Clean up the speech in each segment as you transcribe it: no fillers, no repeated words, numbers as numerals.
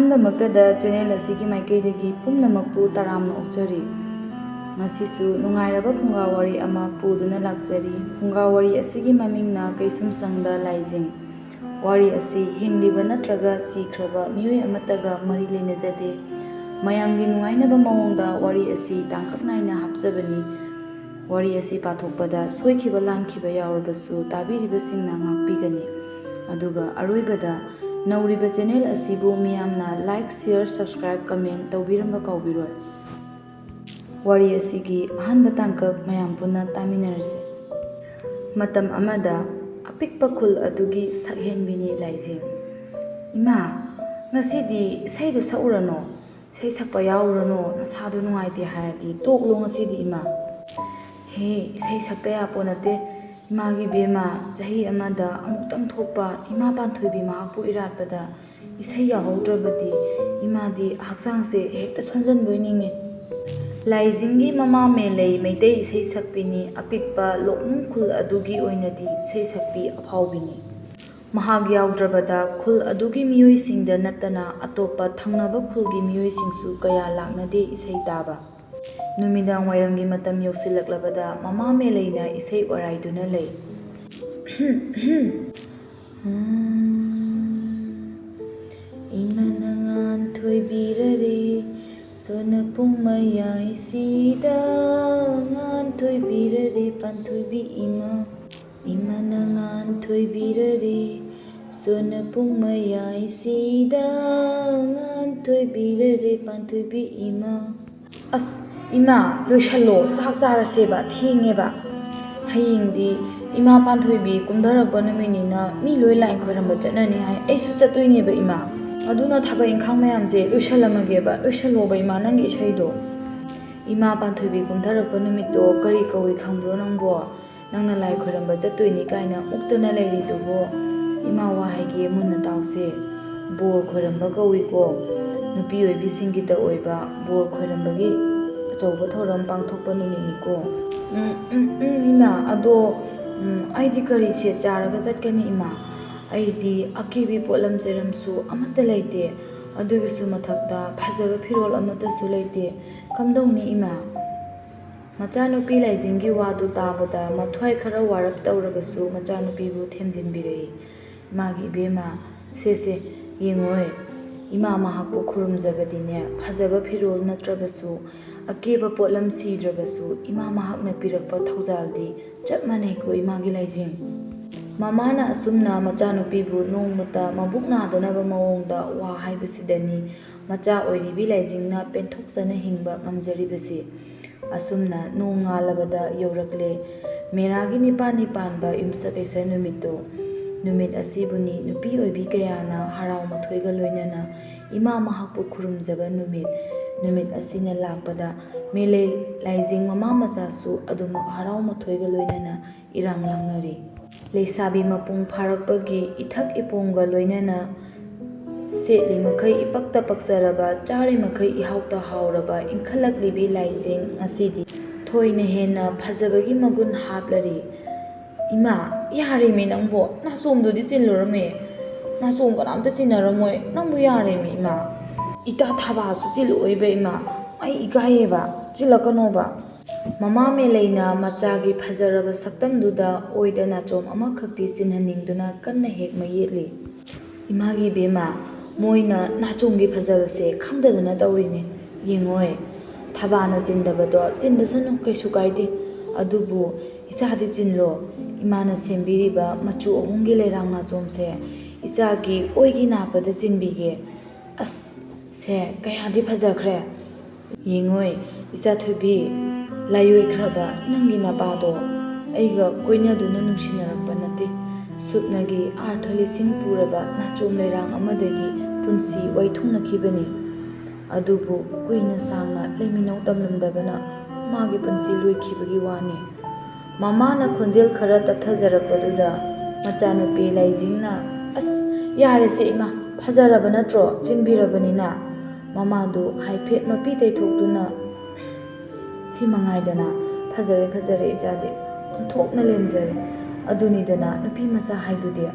ꯑꯍꯥꯟꯕꯃꯛꯇꯗ channel ꯑꯁꯤꯒꯤ ꯃꯥꯏꯀꯩꯗꯒꯤ ꯄꯨꯝꯅꯃꯛꯄꯨ ꯇꯔꯥꯝꯅ ꯑꯣꯛꯆꯔꯤ꯫ ꯉꯁꯤꯁꯨ ꯅꯨꯡꯉꯥꯏꯔꯕ ꯐꯨꯡꯒꯥꯋꯥꯔꯤ ꯑꯃ ꯄꯨꯗꯨꯅ ꯂꯥꯛꯆꯔꯤ꯫ ꯐꯨꯡꯒꯥꯋꯥꯔꯤ ꯑꯁꯤꯒꯤ ꯃꯃꯤꯡꯅ ꯀꯩꯁꯨꯝꯁꯪꯗ ꯂꯥꯏꯖꯤꯡ꯫ ꯋꯥꯔꯤ ꯑꯁꯤ ꯍꯤꯡꯂꯤꯕ ꯅꯠꯇ꯭ꯔꯒ ꯁꯤꯈ꯭ꯔꯕ ꯃꯤꯑꯣꯏ ꯑꯃꯠꯇꯒ ꯃꯔꯤ ꯂꯩꯅꯖꯗꯦ꯫ ꯃꯌꯥꯝꯒꯤ ꯅꯨꯡꯉꯥꯏꯅꯕ ꯃꯑꯣꯡꯗ ꯋꯥꯔꯤ ꯑꯁꯤ ꯇꯥꯡꯀꯛ ꯅꯥꯏꯅ ꯍꯥꯞꯆꯕꯅꯤ꯫ ꯋꯥꯔꯤ ꯑꯁꯤ ꯄꯥꯊꯣꯛꯄꯗ ꯁꯣꯏꯈꯤꯕ ꯂꯥꯟꯈꯤꯕ ꯌꯥꯎꯔꯕꯁꯨ ꯇꯥꯕꯤꯔꯤꯕꯁꯤꯡꯅ ꯉꯥꯛꯄꯤꯒꯅꯤ꯫ ꯑꯗꯨꯒ ꯑꯔꯣꯏꯕꯗ ꯅꯧꯔꯤꯕ ꯆꯦꯅꯦꯜ ꯑꯁꯤꯕꯨ ꯃꯤꯌꯥꯝꯅ ꯂꯥꯏꯛ, ꯁꯤꯌꯔ, ꯁꯕꯁꯀ꯭ꯔꯥꯏꯕ, ꯀꯃꯦꯟꯠ ꯇꯧꯕꯤꯔꯝꯕ ꯀꯥꯎꯕꯤꯔꯣꯏ꯫ ꯋꯥꯔꯤ ꯑꯁꯤꯒꯤ ꯑꯍꯥꯟꯕ ꯇꯥꯡꯀꯛ ꯃꯌꯥꯝ ꯄꯨꯟꯅ ꯇꯥꯃꯤꯟꯅꯔꯁꯤ꯫ ꯃꯇꯝ ꯑꯃꯗ ꯑꯄꯤꯛꯄ ꯈꯨꯜ ꯑꯗꯨꯒꯤ ꯁꯛꯍꯦꯟꯕꯤꯅꯤ ꯂꯥꯏꯖꯤꯡ꯫ "ꯏꯃꯥ, ꯉꯁꯤꯗꯤ ꯏꯁꯩꯗꯨ ꯁꯛꯎꯔꯅꯣ? ꯏꯁꯩ ꯁꯛꯄ ꯌꯥꯎꯔꯨꯔꯅꯣ? ꯅꯁꯥꯗꯨ ꯅꯨꯡꯉꯥꯏꯇꯦ ꯍꯥꯏꯔꯗꯤ ꯇꯣꯛꯂꯣ ꯉꯁꯤꯗꯤ ꯏꯃꯥ"꯫ "ꯍꯦ, ꯏꯁꯩ ꯁꯛꯇ ꯌꯥꯄꯣꯠ ꯅꯠꯇꯦ ꯏꯃꯥꯒꯤ ꯕꯦꯝꯃ, ꯆꯍꯤ ꯑꯃꯗ ꯑꯃꯨꯛꯇꯪ ꯊꯣꯛꯄ ꯏꯃꯥ ꯄꯥꯟꯊꯣꯏꯕꯤ ꯃꯍꯥꯛꯄꯨ ꯏꯔꯥꯠꯄꯗ ꯏꯁꯩ ꯌꯥꯎꯍꯧꯗ꯭ꯔꯕꯗꯤ ꯏꯃꯥꯗꯤ ꯍꯛꯆꯥꯡꯁꯦ ꯍꯦꯛꯇ ꯁꯣꯟꯖꯟꯗꯣꯏ ꯅꯤꯡꯉꯦ"꯫ ꯂꯥꯏꯖꯤꯡꯒꯤ ꯃꯃꯥ ꯃꯦꯂꯩ ꯃꯩꯇꯩ ꯏꯁꯩ ꯁꯛꯄꯤꯅꯤ꯫ ꯑꯄꯤꯛꯄ ꯂꯣꯛꯅꯨꯡ ꯈꯨꯜ ꯑꯗꯨꯒꯤ ꯑꯣꯏꯅꯗꯤ ꯏꯁꯩ ꯁꯛꯄꯤ ꯑꯐꯥꯎꯕꯤꯅꯤ꯫ ꯃꯍꯥꯛ ꯌꯥꯎꯗ꯭ꯔꯕꯗ ꯈꯨꯜ ꯑꯗꯨꯒꯤ ꯃꯤꯑꯣꯏꯁꯤꯡꯗ ꯅꯠꯇꯅ ꯑꯇꯣꯞꯄ ꯊꯪꯅꯕ ꯈꯨꯜꯒꯤ ꯃꯤꯑꯣꯏꯁꯤꯡꯁꯨ ꯀꯌꯥ ꯂꯥꯛꯅꯗꯦ ꯏꯁꯩ ꯇꯥꯕ꯫ ꯅꯨꯃꯤꯗꯥꯡꯋꯥꯏꯔꯝꯒꯤ ꯃꯇꯝ ꯌꯧꯁꯤꯜꯂꯛꯂꯕꯗ ꯃꯃꯥ ꯃꯦꯂꯩꯅ ꯏꯁꯩ ꯑꯣꯔꯥꯏꯗꯨꯅ ꯂꯩ꯫ "ꯏꯃꯥꯅ ꯉꯥꯟꯊꯣꯏꯕꯤꯔꯔꯦ ꯁꯣꯟꯅꯄꯨꯡ ꯃꯌꯥꯏꯁꯤꯗ, ꯉꯥꯟꯊꯣꯏꯕꯤꯔꯔꯦ ꯄꯥꯟꯊꯣꯏꯕꯤ ꯏꯃꯥ꯫ ꯏꯃꯥꯅ ꯉꯥꯟꯊꯣꯏꯕꯤꯔꯔꯦ ꯁꯣꯟꯅꯄꯨꯡ ꯃꯌꯥꯏꯁꯤꯗ, ꯉꯥꯟꯊꯣꯏꯕꯤꯔꯔꯦ ꯄꯥꯟꯊꯣꯏꯕꯤ ꯏꯃꯥ"꯫ "ꯑꯁ ꯏꯃꯥ, ꯂꯣꯏꯁꯜꯂꯣ, ꯆꯥꯛ ꯆꯥꯔꯁꯦꯕ, ꯊꯦꯡꯉꯦꯕ꯫ ꯍꯌꯦꯡꯗꯤ ꯏꯃꯥ ꯄꯥꯟꯊꯣꯏꯕꯤ ꯀꯨꯝꯙꯔꯛꯄ ꯅꯨꯃꯤꯠꯅꯤꯅ ꯃꯤ ꯂꯣꯏ ꯂꯥꯏ ꯈꯣꯏꯔꯝꯕ ꯆꯠꯅꯅꯤ ꯍꯥꯏ, ꯑꯩꯁꯨ ꯆꯠꯇꯣꯏꯅꯦꯕ ꯏꯃꯥ꯫ ꯑꯗꯨꯅ ꯊꯕꯛ ꯏꯪꯈꯥꯡ ꯃꯌꯥꯝꯁꯦ ꯂꯣꯏꯁꯜꯂꯝꯃꯒꯦꯕ, ꯂꯣꯏꯁꯜꯂꯣꯕ ꯏꯃꯥ ꯅꯪꯒꯤ ꯏꯁꯩꯗꯣ"꯫ "ꯏꯃꯥ ꯄꯥꯟꯊꯣꯏꯕꯤ ꯀꯨꯝꯙꯔꯛꯄ ꯅꯨꯃꯤꯠꯇꯣ ꯀꯔꯤ ꯀꯧꯏ ꯈꯪꯕ꯭ꯔꯣ ꯅꯪꯕꯣ? ꯅꯪꯅ ꯂꯥꯏ ꯈꯣꯏꯔꯝꯕ ꯆꯠꯇꯣꯏꯅꯤ ꯀꯥꯏꯅ ꯃꯨꯛꯇꯅ ꯂꯩꯔꯤꯗꯨꯕꯣ? ꯏꯃꯥ ꯋꯥ ꯍꯥꯏꯒꯦ ꯃꯨꯟꯅ ꯇꯥꯎꯁꯦ꯫ ꯕꯣꯔ ꯈꯣꯏꯔꯝꯕ ꯀꯧꯏꯀꯣ꯫ ꯅꯨꯄꯤ ꯑꯣꯏꯕꯤꯁꯤꯡꯒꯤꯇ ꯑꯣꯏꯕ ꯕꯣꯔ ꯈꯣꯏꯔꯝꯕꯒꯤ ꯑꯆꯧꯕ ꯊꯧꯔꯝ ꯄꯥꯡꯊꯣꯛꯄ ꯅꯨꯃꯤꯠꯅꯤꯀꯣ"꯫ "ꯏꯃꯥ, ꯑꯗꯣ ꯑꯩꯗꯤ ꯀꯔꯤ ꯁꯦꯠ ꯆꯥꯔꯒ ꯆꯠꯀꯅꯤ ꯏꯃꯥ? ꯑꯩꯗꯤ ꯑꯀꯦꯕꯤ ꯄꯣꯠꯂꯝ ꯆꯩꯔꯝꯁꯨ ꯑꯃꯠꯇ ꯂꯩꯇꯦ, ꯑꯗꯨꯒꯤꯁꯨ ꯃꯊꯛꯇ ꯐꯖꯕ ꯐꯤꯔꯣꯜ ꯑꯃꯠꯇꯁꯨ ꯂꯩꯇꯦ, ꯀꯝꯗꯧꯅꯤ ꯏꯃꯥ"꯫ ꯃꯆꯥꯅꯨꯄꯤ ꯂꯥꯏꯖꯤꯡꯒꯤ ꯋꯥꯗꯨ ꯇꯥꯕꯗ ꯃꯊ꯭ꯋꯥꯏ ꯈꯔ ꯋꯥꯔꯞ ꯇꯧꯔꯕꯁꯨ ꯃꯆꯥꯅꯨꯄꯤꯕꯨ ꯊꯦꯝꯖꯤꯟꯕꯤꯔꯛꯏ꯫ "ꯏꯃꯥꯒꯤ ꯏꯕꯦꯝꯃ, ꯁꯦ ꯌꯦꯡꯉꯣꯏ, ꯏꯃꯥ ꯃꯍꯥꯛꯄꯨ ꯈꯨꯔꯨꯝꯖꯕꯗꯤꯅꯦ, ꯐꯖꯕ ꯐꯤꯔꯣꯜ ꯅꯠꯇ꯭ꯔꯕꯁꯨ, ꯑꯀꯦꯕ ꯄꯣꯠꯂꯝ ꯁꯤꯗ꯭ꯔꯕꯁꯨ ꯏꯃꯥ ꯃꯍꯥꯛꯅ ꯄꯤꯔꯛꯄ ꯊꯧꯖꯥꯜꯗꯤ ꯆꯞ ꯃꯥꯟꯅꯩꯀꯣ ꯏꯃꯥꯒꯤ ꯂꯥꯏꯖꯤꯡ"꯫ ꯃꯃꯥꯅ ꯑꯁꯨꯝꯅ ꯃꯆꯥꯅꯨꯄꯤꯕꯨ ꯅꯣꯡꯃꯇ ꯃꯕꯨꯛ ꯅꯥꯗꯅꯕ ꯃꯑꯣꯡꯗ ꯋꯥ ꯍꯥꯏꯕꯁꯤꯗꯅꯤ ꯃꯆꯥ ꯑꯣꯏꯔꯤꯕꯤ ꯂꯥꯏꯖꯤꯡꯅ ꯄꯦꯟꯊꯣꯛꯆꯅ ꯍꯤꯡꯕ ꯉꯝꯖꯔꯤꯕꯁꯤ꯫ ꯑꯁꯨꯝꯅ ꯅꯣꯡ ꯉꯥꯜꯂꯕꯗ ꯌꯧꯔꯛꯂꯦ ꯃꯦꯔꯥꯒꯤ ꯅꯤꯄꯥꯜꯅꯤ ꯄꯥꯟꯕ ꯌꯨꯝꯁꯀꯩꯁ ꯅꯨꯃꯤꯠꯇꯣ꯫ ꯅꯨꯃꯤꯠ ꯑꯁꯤꯕꯨꯅꯤ ꯅꯨꯄꯤ ꯑꯣꯏꯕꯤ ꯀꯌꯥꯅ ꯍꯔꯥꯎ ꯃꯊꯣꯏꯒ ꯂꯣꯏꯅꯅ ꯏꯃꯥ ꯃꯍꯥꯛꯄꯨ ꯈꯨꯔꯨꯝꯖꯕ ꯅꯨꯃꯤꯠ꯫ ꯅꯨꯃꯤꯠ ꯑꯁꯤꯅ ꯂꯥꯛꯄꯗ ꯃꯦꯂꯩ ꯂꯥꯏꯖꯤꯡ ꯃꯃꯥ ꯃꯆꯥꯁꯨ ꯑꯗꯨꯃꯛ ꯍꯔꯥꯎ ꯃꯊꯣꯏꯒ ꯂꯣꯏꯅꯅ ꯏꯔꯥꯡ ꯂꯥꯡꯅꯔꯤ꯫ ꯂꯩꯁꯥꯕꯤ ꯃꯄꯨꯡ ꯐꯥꯔꯛꯄꯒꯤ ꯏꯊꯛ ꯏꯄꯣꯝꯒ ꯂꯣꯏꯅꯅ ꯁꯦꯠꯂꯤ ꯃꯈꯩ ꯏꯄꯛꯇ ꯄꯛꯆꯔꯕ, ꯆꯥꯔꯤ ꯃꯈꯩ ꯏꯍꯥꯎꯇ ꯍꯥꯎꯔꯕ ꯏꯟꯈꯠꯂꯛꯂꯤꯕꯤ ꯂꯥꯏꯖꯤꯡ ꯉꯁꯤꯗꯤ ꯊꯣꯏꯅ ꯍꯦꯟꯅ ꯐꯖꯕꯒꯤ ꯃꯒꯨꯟ ꯍꯥꯞꯂꯔꯤ꯫ "ꯏꯃꯥ, ꯌꯥꯔꯦꯃꯤ ꯅꯪꯕꯣ, ꯅꯥꯆꯣꯝꯗꯨꯗꯤ ꯆꯤꯜꯂꯨꯔꯃꯦ, ꯅꯥꯆꯣꯝ ꯀꯅꯥꯝꯇ ꯆꯤꯟꯅꯔꯝꯃꯣꯏ, ꯅꯪꯕꯨ ꯌꯥꯔꯦꯃꯤ ꯏꯃꯥ". "ꯏꯇꯥ ꯊꯕꯥꯁꯨ ꯆꯤꯜꯂꯛꯑꯣꯏꯕ ꯏꯃꯥ, ꯑꯩ ꯏꯀꯥꯏꯌꯦꯕ, ꯆꯤꯜꯂꯛꯀꯅꯣꯕ". ꯃꯃꯥ ꯃꯦꯂꯩꯅ ꯃꯆꯥꯒꯤ ꯐꯖꯔꯕ ꯁꯛꯇꯝꯗꯨꯗ ꯑꯣꯏꯗ ꯅꯥꯆꯣꯝ ꯑꯃꯈꯛꯇꯤ ꯆꯤꯟꯍꯟꯅꯤꯡꯗꯨꯅ ꯀꯟꯅ ꯍꯦꯛ ꯃꯌꯦꯠꯂꯤ꯫ "ꯏꯃꯥꯒꯤ ꯏꯕꯦꯝꯃ, ꯃꯣꯏꯅ ꯅꯥꯆꯣꯝꯒꯤ ꯐꯖꯕꯁꯦ ꯈꯪꯗꯗꯅ ꯇꯧꯔꯤꯅꯦ, ꯌꯦꯡꯉꯣꯏ, ꯊꯕꯥꯅ ꯆꯤꯟꯗꯕꯗꯣ ꯆꯤꯟꯖꯁꯅꯨ ꯀꯩꯁꯨ ꯀꯥꯏꯗꯦ, ꯑꯗꯨꯕꯨ ꯏꯆꯥꯗꯤ ꯆꯤꯟꯂꯣ, ꯏꯃꯥꯅ ꯁꯦꯝꯕꯤꯔꯤꯕ ꯃꯆꯨ ꯑꯍꯨꯝꯒꯤ ꯂꯩꯔꯥꯡ ꯅꯥꯆꯣꯝꯁꯦ ꯏꯆꯥꯒꯤ ꯑꯣꯏꯒꯤ ꯅꯥꯞꯄꯗ ꯆꯤꯟꯕꯤꯒꯦ꯫ ꯑꯁ ꯁꯦ ꯀꯌꯥꯗꯤ ꯐꯖꯈ꯭ꯔꯦ, ꯌꯦꯡꯉꯣꯏ ꯏꯆꯥꯊꯣꯏꯕꯤ, ꯂꯥꯏꯑꯣꯏꯈ꯭ꯔꯕ ꯅꯪꯒꯤ ꯅꯄꯥꯗꯣ ꯑꯩꯒ ꯀꯣꯏꯅꯗꯨꯅ ꯅꯨꯡꯁꯤꯅꯔꯛꯄ ꯅꯠꯇꯦ, ꯁꯨꯞꯅꯒꯤ ꯑꯥꯔꯊ ꯂꯤꯁꯤꯡ ꯄꯨꯔꯕ ꯅꯥꯆꯣꯝ ꯂꯩꯔꯥꯡ ꯑꯃꯗꯒꯤ ꯄꯨꯟꯁꯤ ꯋꯥꯏꯊꯨꯡꯅꯈꯤꯕꯅꯤ, ꯑꯗꯨꯕꯨ ꯀꯨꯏꯅ ꯁꯥꯡꯅ ꯂꯩꯃꯤꯟꯅꯧ ꯇꯝꯂꯝꯗꯕꯅ ꯃꯥꯒꯤ ꯄꯨꯟꯁꯤ ꯂꯣꯏꯈꯤꯕꯒꯤ ꯋꯥꯅꯤ"꯫ ꯃꯃꯥꯅ ꯈꯣꯟꯖꯦꯜ ꯈꯔ ꯇꯞꯊꯖꯔꯛꯄꯗꯨꯗ ꯃꯆꯥꯅꯨꯄꯤ ꯂꯥꯏꯖꯤꯡꯅ "ꯑꯁ ꯌꯥꯔꯦꯁꯦ ꯏꯃꯥ, ꯐꯖꯔꯕ ꯅꯠꯇ꯭ꯔꯣ ꯆꯤꯟꯕꯤꯔꯕꯅꯤꯅ"꯫ ꯃꯃꯥꯗꯨ ꯍꯥꯏꯐꯦꯠ ꯃꯄꯤ ꯇꯩꯊꯣꯛꯇꯨꯅ "ꯁꯤꯃꯉꯥꯏꯗꯅ, ꯐꯖꯔꯦ ꯏꯆꯥꯗꯤ, ꯑꯣꯟꯊꯣꯛꯅ ꯂꯦꯝꯖꯔꯦ, ꯑꯗꯨꯅꯤꯗꯅ ꯅꯨꯄꯤ ꯃꯆꯥ ꯍꯥꯏꯗꯨꯗꯤ"꯫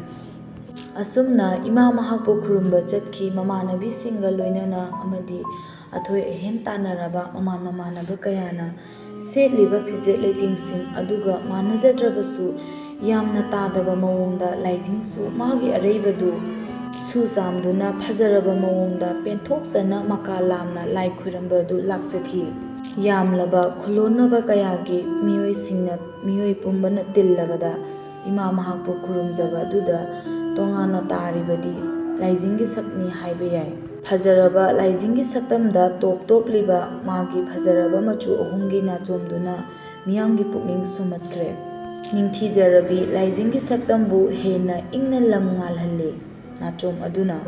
ꯑꯁꯨꯝꯅ ꯏꯃꯥ ꯃꯍꯥꯛꯄꯨ ꯈꯨꯔꯨꯝꯕ ꯆꯠꯈꯤ ꯃꯃꯥꯟꯅꯕꯤꯁꯤꯡꯒ ꯂꯣꯏꯅꯅ ꯑꯃꯗꯤ ꯑꯊꯣꯏ ꯑꯍꯦꯟ ꯇꯥꯟꯅꯔꯕ ꯃꯃꯥꯟꯅꯕ ꯀꯌꯥꯅ ꯁꯦꯠꯂꯤꯕ ꯐꯤꯖꯦꯠ ꯂꯩꯇꯦꯡꯁꯤꯡ ꯑꯗꯨꯒ ꯃꯥꯟꯅꯖꯗ꯭ꯔꯕꯁꯨ ꯌꯥꯝꯅ ꯇꯥꯗꯕ ꯃꯑꯣꯡꯗ ꯂꯥꯏꯖꯤꯡꯁꯨ ꯃꯥꯒꯤ ꯑꯔꯩꯕꯗꯨ ꯁꯨ ꯆꯥꯝꯗꯨꯅ ꯐꯖꯔꯕ ꯃꯑꯣꯡꯗ ꯄꯦꯟꯊꯣꯛꯆꯅ ꯃꯀꯥ ꯂꯥꯝꯅ ꯂꯥꯏ ꯈꯣꯏꯔꯝꯕꯗꯨ ꯂꯥꯛꯆꯈꯤ꯫ ꯌꯥꯝꯂꯕ ꯈꯨꯂꯣꯟꯅꯕ ꯀꯌꯥꯒꯤ ꯃꯤꯑꯣꯏ ꯄꯨꯝꯕꯅ ꯇꯤꯜꯂꯕꯗ ꯏꯃꯥ ꯃꯍꯥꯛꯄꯨ ꯈꯨꯔꯨꯝꯖꯕ ꯑꯗꯨꯗ ꯇꯣꯉꯥꯟꯅ ꯇꯥꯔꯤꯕꯗꯤ ꯂꯥꯏꯖꯤꯡꯒꯤ ꯁꯛꯅꯤ ꯍꯥꯏꯕ ꯌꯥꯏ꯫ ꯐꯖꯔꯕ ꯂꯥꯏꯖꯤꯡꯒꯤ ꯁꯛꯇꯝꯗ ꯇꯣꯞ ꯇꯣꯞꯂꯤꯕ ꯃꯥꯒꯤ ꯐꯖꯔꯕ ꯃꯆꯨ ꯑꯍꯨꯝꯒꯤ ꯅꯥꯆꯣꯝꯗꯨꯅ ꯃꯤꯌꯥꯝꯒꯤ ꯄꯨꯛꯅꯤꯡ ꯁꯨꯝꯍꯠꯈ꯭ꯔꯦ꯫ ꯅꯤꯡꯊꯤꯖꯔꯕꯤ ꯂꯥꯏꯖꯤꯡꯒꯤ ꯁꯛꯇꯝꯕꯨ ꯍꯦꯟꯅ ꯏꯪꯅ ꯂꯝ ꯉꯥꯜꯍꯜꯂꯤ꯫ ꯅꯥꯆꯣꯝ ꯑꯗꯨꯅ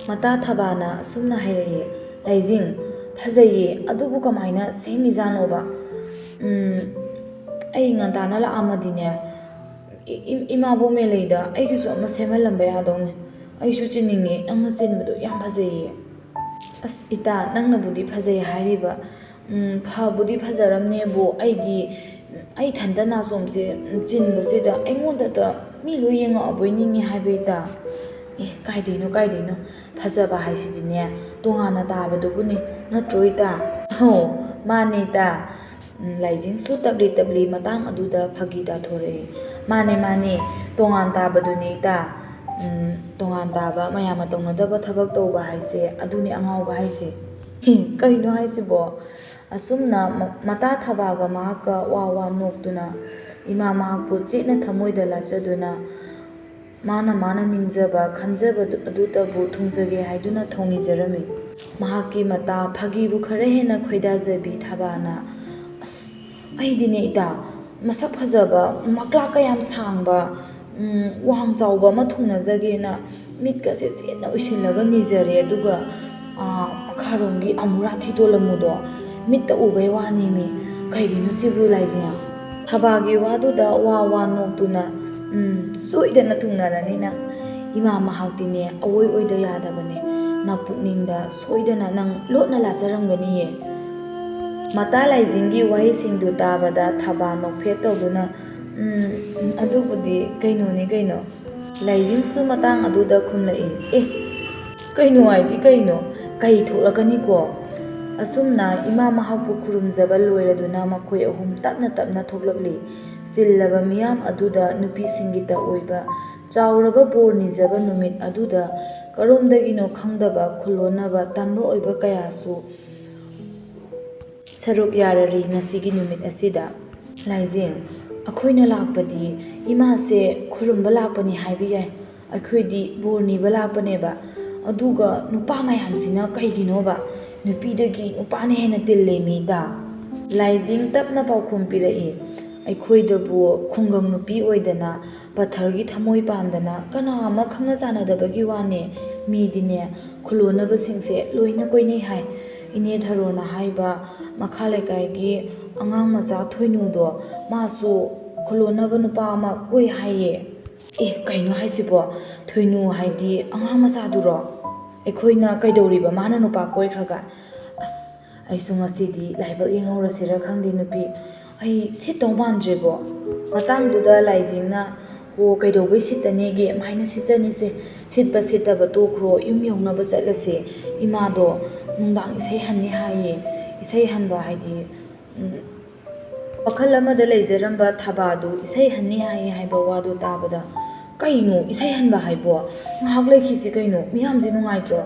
ꯃꯇꯥ ꯊꯕꯥꯅ ꯑꯁꯨꯝꯅ ꯍꯥꯏꯔꯛꯏ, ꯂꯥꯏꯖꯤꯡ, ꯐꯖꯩꯌꯦ, ꯑꯗꯨꯕꯨ ꯀꯃꯥꯏꯅ ꯁꯦꯝꯃꯤꯖꯥꯠꯅꯣꯕ? ꯑꯩ ꯉꯟꯇꯥꯅ ꯂꯥꯛꯑꯝꯃꯗꯤꯅꯦ, ꯏꯃꯥꯕꯣꯛ ꯃꯦꯂꯩꯗ ꯑꯩꯒꯤꯁꯨ ꯑꯃ ꯁꯦꯝꯍꯜꯂꯝꯕ ꯌꯥꯗꯧꯅꯦ꯫ ꯑꯩꯁꯨ ꯆꯤꯟꯅꯤꯡꯉꯦ, ꯅꯪꯅ ꯆꯤꯟꯕꯗꯣ ꯌꯥꯝ ꯐꯖꯩꯌꯦ꯫ ꯑꯁ ꯏꯇꯥ, ꯅꯪꯅꯕꯨꯗꯤ ꯐꯖꯩ ꯍꯥꯏꯔꯤꯕ, ꯐꯕꯨꯗꯤ ꯐꯖꯔꯝꯅꯦꯕꯨ ꯑꯩ ꯏꯊꯟꯇ ꯅꯥꯆꯣꯝꯁꯦ ꯆꯤꯟꯕꯁꯤꯗ ꯑꯩꯉꯣꯟꯗꯇ ꯃꯤ ꯂꯣꯏ ꯌꯦꯡꯉꯛꯑꯕꯣꯏ ꯅꯤꯡꯉꯤ ꯍꯥꯏꯕ ꯏꯇꯥ꯫ ꯀꯥꯏꯗꯩꯅꯣ, ꯐꯖꯕ ꯍꯥꯏꯁꯤꯗꯤꯅꯦ ꯇꯣꯉꯥꯟꯅ ꯇꯥꯕꯗꯨꯕꯨꯅꯤ, ꯅꯠꯇ꯭ꯔꯣ ꯏꯇꯥ? ꯃꯥꯅꯦ ꯏꯇꯥ꯫ ꯂꯥꯏꯖꯤꯡꯁꯨ ꯇꯞꯂꯤ ꯃꯇꯥꯡ ꯑꯗꯨꯗ ꯐꯥꯒꯤ ꯇꯥꯊꯣꯔꯛꯏ꯫ ꯃꯥꯅꯦ, ꯇꯣꯉꯥꯟ ꯇꯥꯕꯗꯨꯅꯦ ꯏꯇꯥ꯫ ꯇꯣꯉꯥꯟ ꯇꯥꯕ, ꯃꯌꯥꯝꯅ ꯇꯧꯅꯗꯕ ꯊꯕꯛ ꯇꯧꯕ ꯍꯥꯏꯁꯦ ꯑꯗꯨꯅꯤ ꯑꯉꯥꯎꯕ ꯍꯥꯏꯁꯦ꯫ ꯀꯩꯅꯣ ꯍꯥꯏꯁꯤꯕꯣ? ꯑꯁꯨꯝꯅ ꯃꯇꯥ ꯊꯕꯥꯒ ꯃꯍꯥꯛꯀ ꯋꯥ ꯅꯣꯛꯇꯨꯅ ꯏꯃꯥ ꯃꯍꯥꯛꯄꯨ ꯆꯦꯠꯅ ꯊꯃꯣꯏꯗ ꯂꯥꯠꯆꯗꯨꯅ ꯃꯥꯅ ꯅꯤꯡꯖꯕ ꯈꯟꯖꯕ ꯑꯗꯨꯇꯕꯨ ꯊꯨꯡꯖꯒꯦ ꯍꯥꯏꯗꯨꯅ ꯊꯧꯅꯤꯖꯔꯝꯃꯤ꯫ ꯃꯍꯥꯛꯀꯤ ꯃꯇꯥ ꯐꯥꯒꯤꯕꯨ ꯈꯔ ꯍꯦꯟꯅ ꯈꯣꯏꯗꯥꯖꯕꯤ ꯊꯕꯥꯅ, ꯑꯁ ꯑꯩꯗꯤꯅꯦ ꯏꯇꯥ, ꯃꯁꯛ ꯐꯖꯕ, ꯃꯀ꯭ꯂꯥꯛꯀ ꯌꯥꯝ ꯁꯥꯡꯕ, ꯋꯥꯡ ꯆꯥꯎꯕ ꯑꯃ ꯊꯨꯡꯅꯖꯒꯦꯅ ꯃꯤꯠꯀꯁꯦ ꯆꯦꯠꯅ ꯎꯏꯁꯤꯜꯂꯒ ꯅꯤꯖꯔꯦ, ꯑꯗꯨꯒ ꯃꯈꯥꯔꯣꯝꯒꯤ ꯑꯃꯨꯔꯥ ꯊꯤꯇꯣꯜ ꯃꯤꯠꯇ ꯎꯕꯩ ꯋꯥꯅꯦꯃꯤ꯫ ꯀꯩꯒꯤꯅꯣ ꯁꯤꯕꯨ ꯂꯥꯏꯖꯤꯡ? ꯊꯕꯥꯒꯤ ꯋꯥꯗꯨꯗ ꯋꯥ ꯅꯣꯛꯇꯨꯅ, ꯁꯣꯏꯗꯅ ꯊꯨꯡꯅꯔꯅꯤ ꯅꯪ꯫ ꯏꯃꯥ ꯃꯍꯥꯛꯇꯤꯅꯦ ꯑꯋꯣꯏ ꯑꯣꯏꯗ ꯌꯥꯗꯕꯅꯦ, ꯅꯄꯨꯛꯅꯤꯡꯗ ꯁꯣꯏꯗꯅ ꯅꯪ ꯂꯣꯠꯅ ꯂꯥꯠꯆꯔꯝꯒꯅꯤꯌꯦ꯫ ꯃꯇꯥ ꯂꯥꯏꯖꯤꯡꯒꯤ ꯋꯥꯍꯩꯁꯤꯡꯗꯨ ꯇꯥꯕꯗ ꯊꯕꯥ ꯅꯣꯛꯐꯦꯠ ꯇꯧꯗꯨꯅ, ꯑꯗꯨꯕꯨꯗꯤ ꯀꯩꯅꯣꯅꯦ ꯀꯩꯅꯣ꯫ ꯂꯥꯏꯖꯤꯡꯁꯨ ꯃꯇꯥꯡ ꯑꯗꯨꯗ ꯈꯨꯝꯂꯛꯏ, ꯀꯩꯅꯣ ꯍꯥꯏꯗꯤ ꯀꯩꯅꯣ? ꯀꯩ ꯊꯣꯛꯂꯛꯀꯅꯤꯀꯣ? ꯑꯁꯨꯝꯅ ꯏꯃꯥ ꯃꯍꯥꯛꯄꯨ ꯈꯨꯔꯨꯝꯖꯕ ꯂꯣꯏꯔꯗꯨꯅ ꯃꯈꯣꯏ ꯑꯍꯨꯝ ꯇꯞꯅ ꯊꯣꯛꯂꯛꯂꯤ꯫ ꯆꯤꯜꯂꯕ ꯃꯤꯌꯥꯝ ꯑꯗꯨꯗ ꯅꯨꯄꯤꯁꯤꯡꯒꯤꯇ ꯑꯣꯏꯕ ꯆꯥꯎꯔꯕ ꯕꯣꯔ ꯅꯤꯖꯕ ꯅꯨꯃꯤꯠ ꯑꯗꯨꯗ ꯀꯔꯣꯝꯗꯒꯤꯅꯣ ꯈꯪꯗꯕ ꯈꯨꯂꯣꯟꯅꯕ ꯇꯝꯕ ꯑꯣꯏꯕ ꯀꯌꯥꯁꯨ ꯁꯔꯨꯛ ꯌꯥꯔꯔꯤ ꯉꯁꯤꯒꯤ ꯅꯨꯃꯤꯠ ꯑꯁꯤꯗ꯫ ꯂꯥꯏꯖꯤꯡ, ꯑꯩꯈꯣꯏꯅ ꯂꯥꯛꯄꯗꯤ ꯏꯃꯥꯁꯦ ꯈꯨꯔꯨꯝꯕ ꯂꯥꯛꯄꯅꯤ ꯍꯥꯏꯕ ꯌꯥꯏ, ꯑꯩꯈꯣꯏꯗꯤ ꯕꯣꯔ ꯅꯤꯕ ꯂꯥꯛꯄꯅꯦꯕ꯫ ꯑꯗꯨꯒ ꯅꯨꯄꯥ ꯃꯌꯥꯝꯁꯤꯅ ꯀꯩꯒꯤꯅꯣꯕ? ꯅꯨꯄꯤꯗꯒꯤ ꯅꯨꯄꯥꯅ ꯍꯦꯟꯅ ꯇꯤꯜꯂꯦꯃꯤ ꯏꯇꯥ꯫ ꯂꯥꯏꯖꯤꯡ ꯇꯞꯅ ꯄꯥꯎꯈꯨꯝ ꯄꯤꯔꯛꯏ, ꯑꯩꯈꯣꯏꯗꯕꯨ ꯈꯨꯡꯒꯪ ꯅꯨꯄꯤ ꯑꯣꯏꯗꯅ, ꯄꯠꯊꯔꯒꯤ ꯊꯃꯣꯏ ꯄꯥꯟꯗꯅ ꯀꯅꯥ ꯑꯃ ꯈꯪꯅ ꯆꯥꯟꯅꯗꯕꯒꯤ ꯋꯥꯅꯦ, ꯃꯤꯗꯤꯅꯦ ꯈꯨꯂꯣꯟꯅꯕꯁꯤꯡꯁꯦ ꯂꯣꯏꯅ ꯀꯣꯏꯅꯩ ꯍꯥꯏ꯫ ꯏꯅꯦ ꯊꯔꯣꯅ ꯍꯥꯏꯕ ꯃꯈꯥ ꯂꯩꯀꯥꯏꯒꯤ ꯑꯉꯥꯡ ꯃꯆꯥ ꯊꯣꯏꯅꯨꯗꯣ, ꯃꯥꯁꯨ ꯈꯨꯂꯣꯟꯅꯕ ꯅꯨꯄꯥ ꯑꯃ ꯀꯣꯏ ꯍꯥꯏꯌꯦ꯫ ꯀꯩꯅꯣ ꯍꯥꯏꯁꯤꯕꯣ? ꯊꯣꯏꯅꯨ ꯍꯥꯏꯗꯤ ꯑꯉꯥꯡ ꯃꯆꯥꯗꯨꯔꯣ? ꯑꯩꯈꯣꯏꯅ ꯀꯩꯗꯧꯔꯤꯕ ꯃꯥꯅ ꯅꯨꯄꯥ ꯀꯣꯏꯈ꯭ꯔꯒ? ꯑꯁ ꯑꯩꯁꯨ ꯉꯁꯤꯗꯤ ꯂꯥꯏꯕꯛ ꯌꯦꯡꯍꯧꯔꯁꯤꯔ ꯈꯪꯗꯦ ꯅꯨꯄꯤ, ꯑꯩ ꯁꯤꯠꯇꯧ ꯃꯥꯟꯗ꯭ꯔꯦꯕꯣ꯫ ꯃꯇꯥꯡꯗꯨꯗ ꯂꯥꯏꯖꯤꯡꯅ, ꯀꯩꯗꯧꯕꯩ ꯁꯤꯠꯇꯅꯦꯒꯦ, ꯃꯥꯏꯅ ꯁꯤꯠꯆꯅꯤꯁꯦ, ꯁꯤꯠꯄ ꯁꯤꯠꯇꯕ ꯇꯣꯛꯈ꯭ꯔꯣ, ꯌꯨꯝ ꯌꯧꯅꯕ ꯆꯠꯂꯁꯦ꯫ ꯏꯃꯥꯗꯣ ꯅꯨꯡꯗꯥꯡ ꯏꯁꯩ ꯍꯟꯅꯤ ꯍꯥꯏꯌꯦ꯫ ꯏꯁꯩ ꯍꯟꯕ ꯍꯥꯏꯗꯤ, ꯋꯥꯈꯜ ꯑꯃꯗ ꯂꯩꯖꯔꯝꯕ ꯊꯕꯥꯗꯨ ꯏꯁꯩ ꯍꯟꯅꯤ ꯍꯥꯏꯌꯦ ꯍꯥꯏꯕ ꯋꯥꯗꯨ ꯇꯥꯕꯗ, ꯀꯩꯅꯣ ꯏꯁꯩ ꯍꯟꯕ ꯍꯥꯏꯕꯣ? ꯉꯥꯏꯍꯥꯛ ꯂꯩꯈꯤꯁꯤ ꯀꯩꯅꯣ, ꯃꯤꯌꯥꯝꯁꯦ ꯅꯨꯡꯉꯥꯏꯇ꯭ꯔꯣ?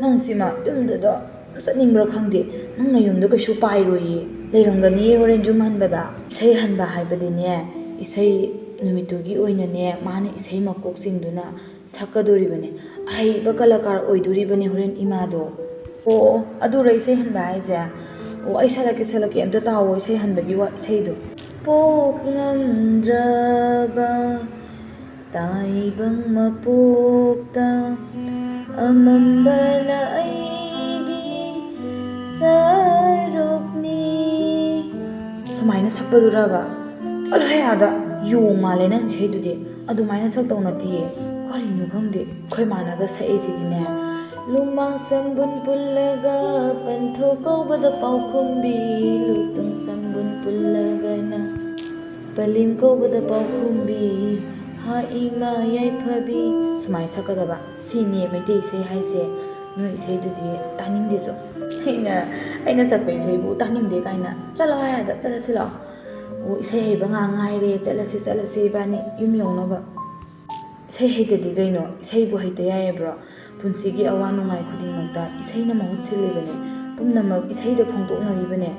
ꯅꯪ ꯁꯤꯃ ꯌꯨꯝꯗꯨꯗ ꯆꯠꯅꯤꯡꯕ꯭ꯔꯥ ꯈꯪꯗꯦ, ꯅꯪꯅ ꯌꯨꯝꯗ ꯀꯩꯁꯨ ꯄꯥꯏꯔꯣꯏꯌꯦ, ꯂꯩꯔꯝꯒꯅꯤꯌꯦ ꯍꯣꯔꯦꯟ ꯌꯨꯝ ꯍꯟꯕꯗ꯫ ꯏꯁꯩ ꯍꯟꯕ ꯍꯥꯏꯕꯗꯤꯅꯦ, ꯏꯁꯩ ꯅꯨꯃꯤꯠꯇꯨꯒꯤ ꯑꯣꯏꯅꯅꯦ ꯃꯥꯅ ꯏꯁꯩ ꯃꯀꯣꯛ ꯆꯤꯡꯗꯨꯅ ꯁꯛꯀꯗꯣꯔꯤꯕꯅꯦ, ꯑꯍꯩꯕ ꯀꯂꯥꯀꯥꯔ ꯑꯣꯏꯗꯣꯔꯤꯕꯅꯦ ꯍꯣꯔꯦꯟ ꯏꯃꯥꯗꯣ꯫ ꯑꯗꯨꯔ ꯏꯁꯩ ꯍꯟꯕ ꯍꯥꯏꯁꯦ? ꯑꯩ ꯁꯛꯂꯛꯀꯦ, ꯑꯝꯇ ꯇꯥꯎꯑꯣ ꯏꯁꯩ ꯍꯟꯕꯒꯤ ꯏꯁꯩꯗꯣ꯫ ꯄꯣꯛ ꯉꯝꯗ꯭ꯔꯕ ꯇꯥꯏꯕꯪ ꯃꯄꯣꯛꯇ ꯑꯃꯝꯕꯅ ꯑꯩꯒꯤ ꯁꯔꯨꯛꯅꯤ꯫ ꯁꯨꯃꯥꯏꯅ ꯁꯛꯄꯗꯨꯔꯕ? ꯆꯠꯂꯣꯍꯦ ꯑꯥꯗ, ꯌꯣꯡ ꯃꯥꯜꯂꯦ ꯅꯪ ꯏꯁꯩꯗꯨꯗꯤ, ꯑꯗꯨꯃꯥꯏꯅ ꯁꯛꯇꯧ ꯅꯠꯇꯤꯌꯦ꯫ ꯀꯔꯤꯅꯣ ꯈꯪꯗꯦ, ꯑꯩꯈꯣꯏ ꯃꯥꯅꯒ ꯁꯛꯏꯁꯤꯗꯤꯅꯦ, ꯂꯨꯃꯥꯡ ꯁꯝꯕꯨꯟ ꯄꯨꯜꯂꯒ ꯄꯟꯊꯣꯛ ꯀꯧꯕꯗ ꯄꯥꯎꯈꯨꯝꯕꯤ, ꯂꯨꯇꯨꯡ ꯁꯝꯕꯨꯟ ꯄꯨꯜꯂꯒꯅ ꯄꯂꯤꯝ ꯀꯧꯕꯗ ꯄꯥꯎꯈꯨꯝꯕꯤ, ꯍꯥ ꯏꯃꯥ ꯌꯥꯏꯐꯕꯤ ꯁꯨꯃꯥꯏꯅ ꯁꯛꯀꯗꯕ ꯁꯤꯅꯦ ꯃꯩꯇꯩ ꯏꯁꯩ ꯍꯥꯏꯁꯦ ꯅꯣꯏ ꯏꯁꯩꯗꯨꯗꯤ ꯇꯥꯅꯤꯡꯗꯦꯁꯨ ꯑꯩꯅ ꯁꯛꯄ ꯏꯁꯩꯕꯨ ꯇꯥꯅꯤꯡꯗꯦ ꯀꯥꯏꯅ ꯆꯠꯂꯣ ꯍꯥꯏꯗ ꯆꯠꯂꯁꯤ ꯂꯥꯛꯑꯣ ꯑꯣ ꯏꯁꯩ ꯍꯩꯕ ꯉꯥꯏꯔꯦ ꯆꯠꯂꯁꯤ ꯏꯕꯥꯅꯤ ꯌꯨꯝ ꯌꯧꯅꯕ ꯏꯁꯩ ꯍꯩꯇꯗꯤ ꯀꯩꯅꯣ ꯏꯁꯩꯕꯨ ꯍꯩꯇ ꯌꯥꯏꯕ꯭ꯔꯣ ꯄꯨꯟꯁꯤꯒꯤ ꯑꯋꯥ ꯅꯨꯡꯉꯥꯏ ꯈꯨꯗꯤꯡꯃꯛꯇ ꯏꯁꯩꯅ ꯃꯍꯨꯠ ꯁꯤꯜꯂꯤꯕꯅꯦ ꯄꯨꯝꯅꯃꯛ ꯏꯁꯩꯗ ꯐꯣꯡꯗꯣꯛꯅꯔꯤꯕꯅꯦ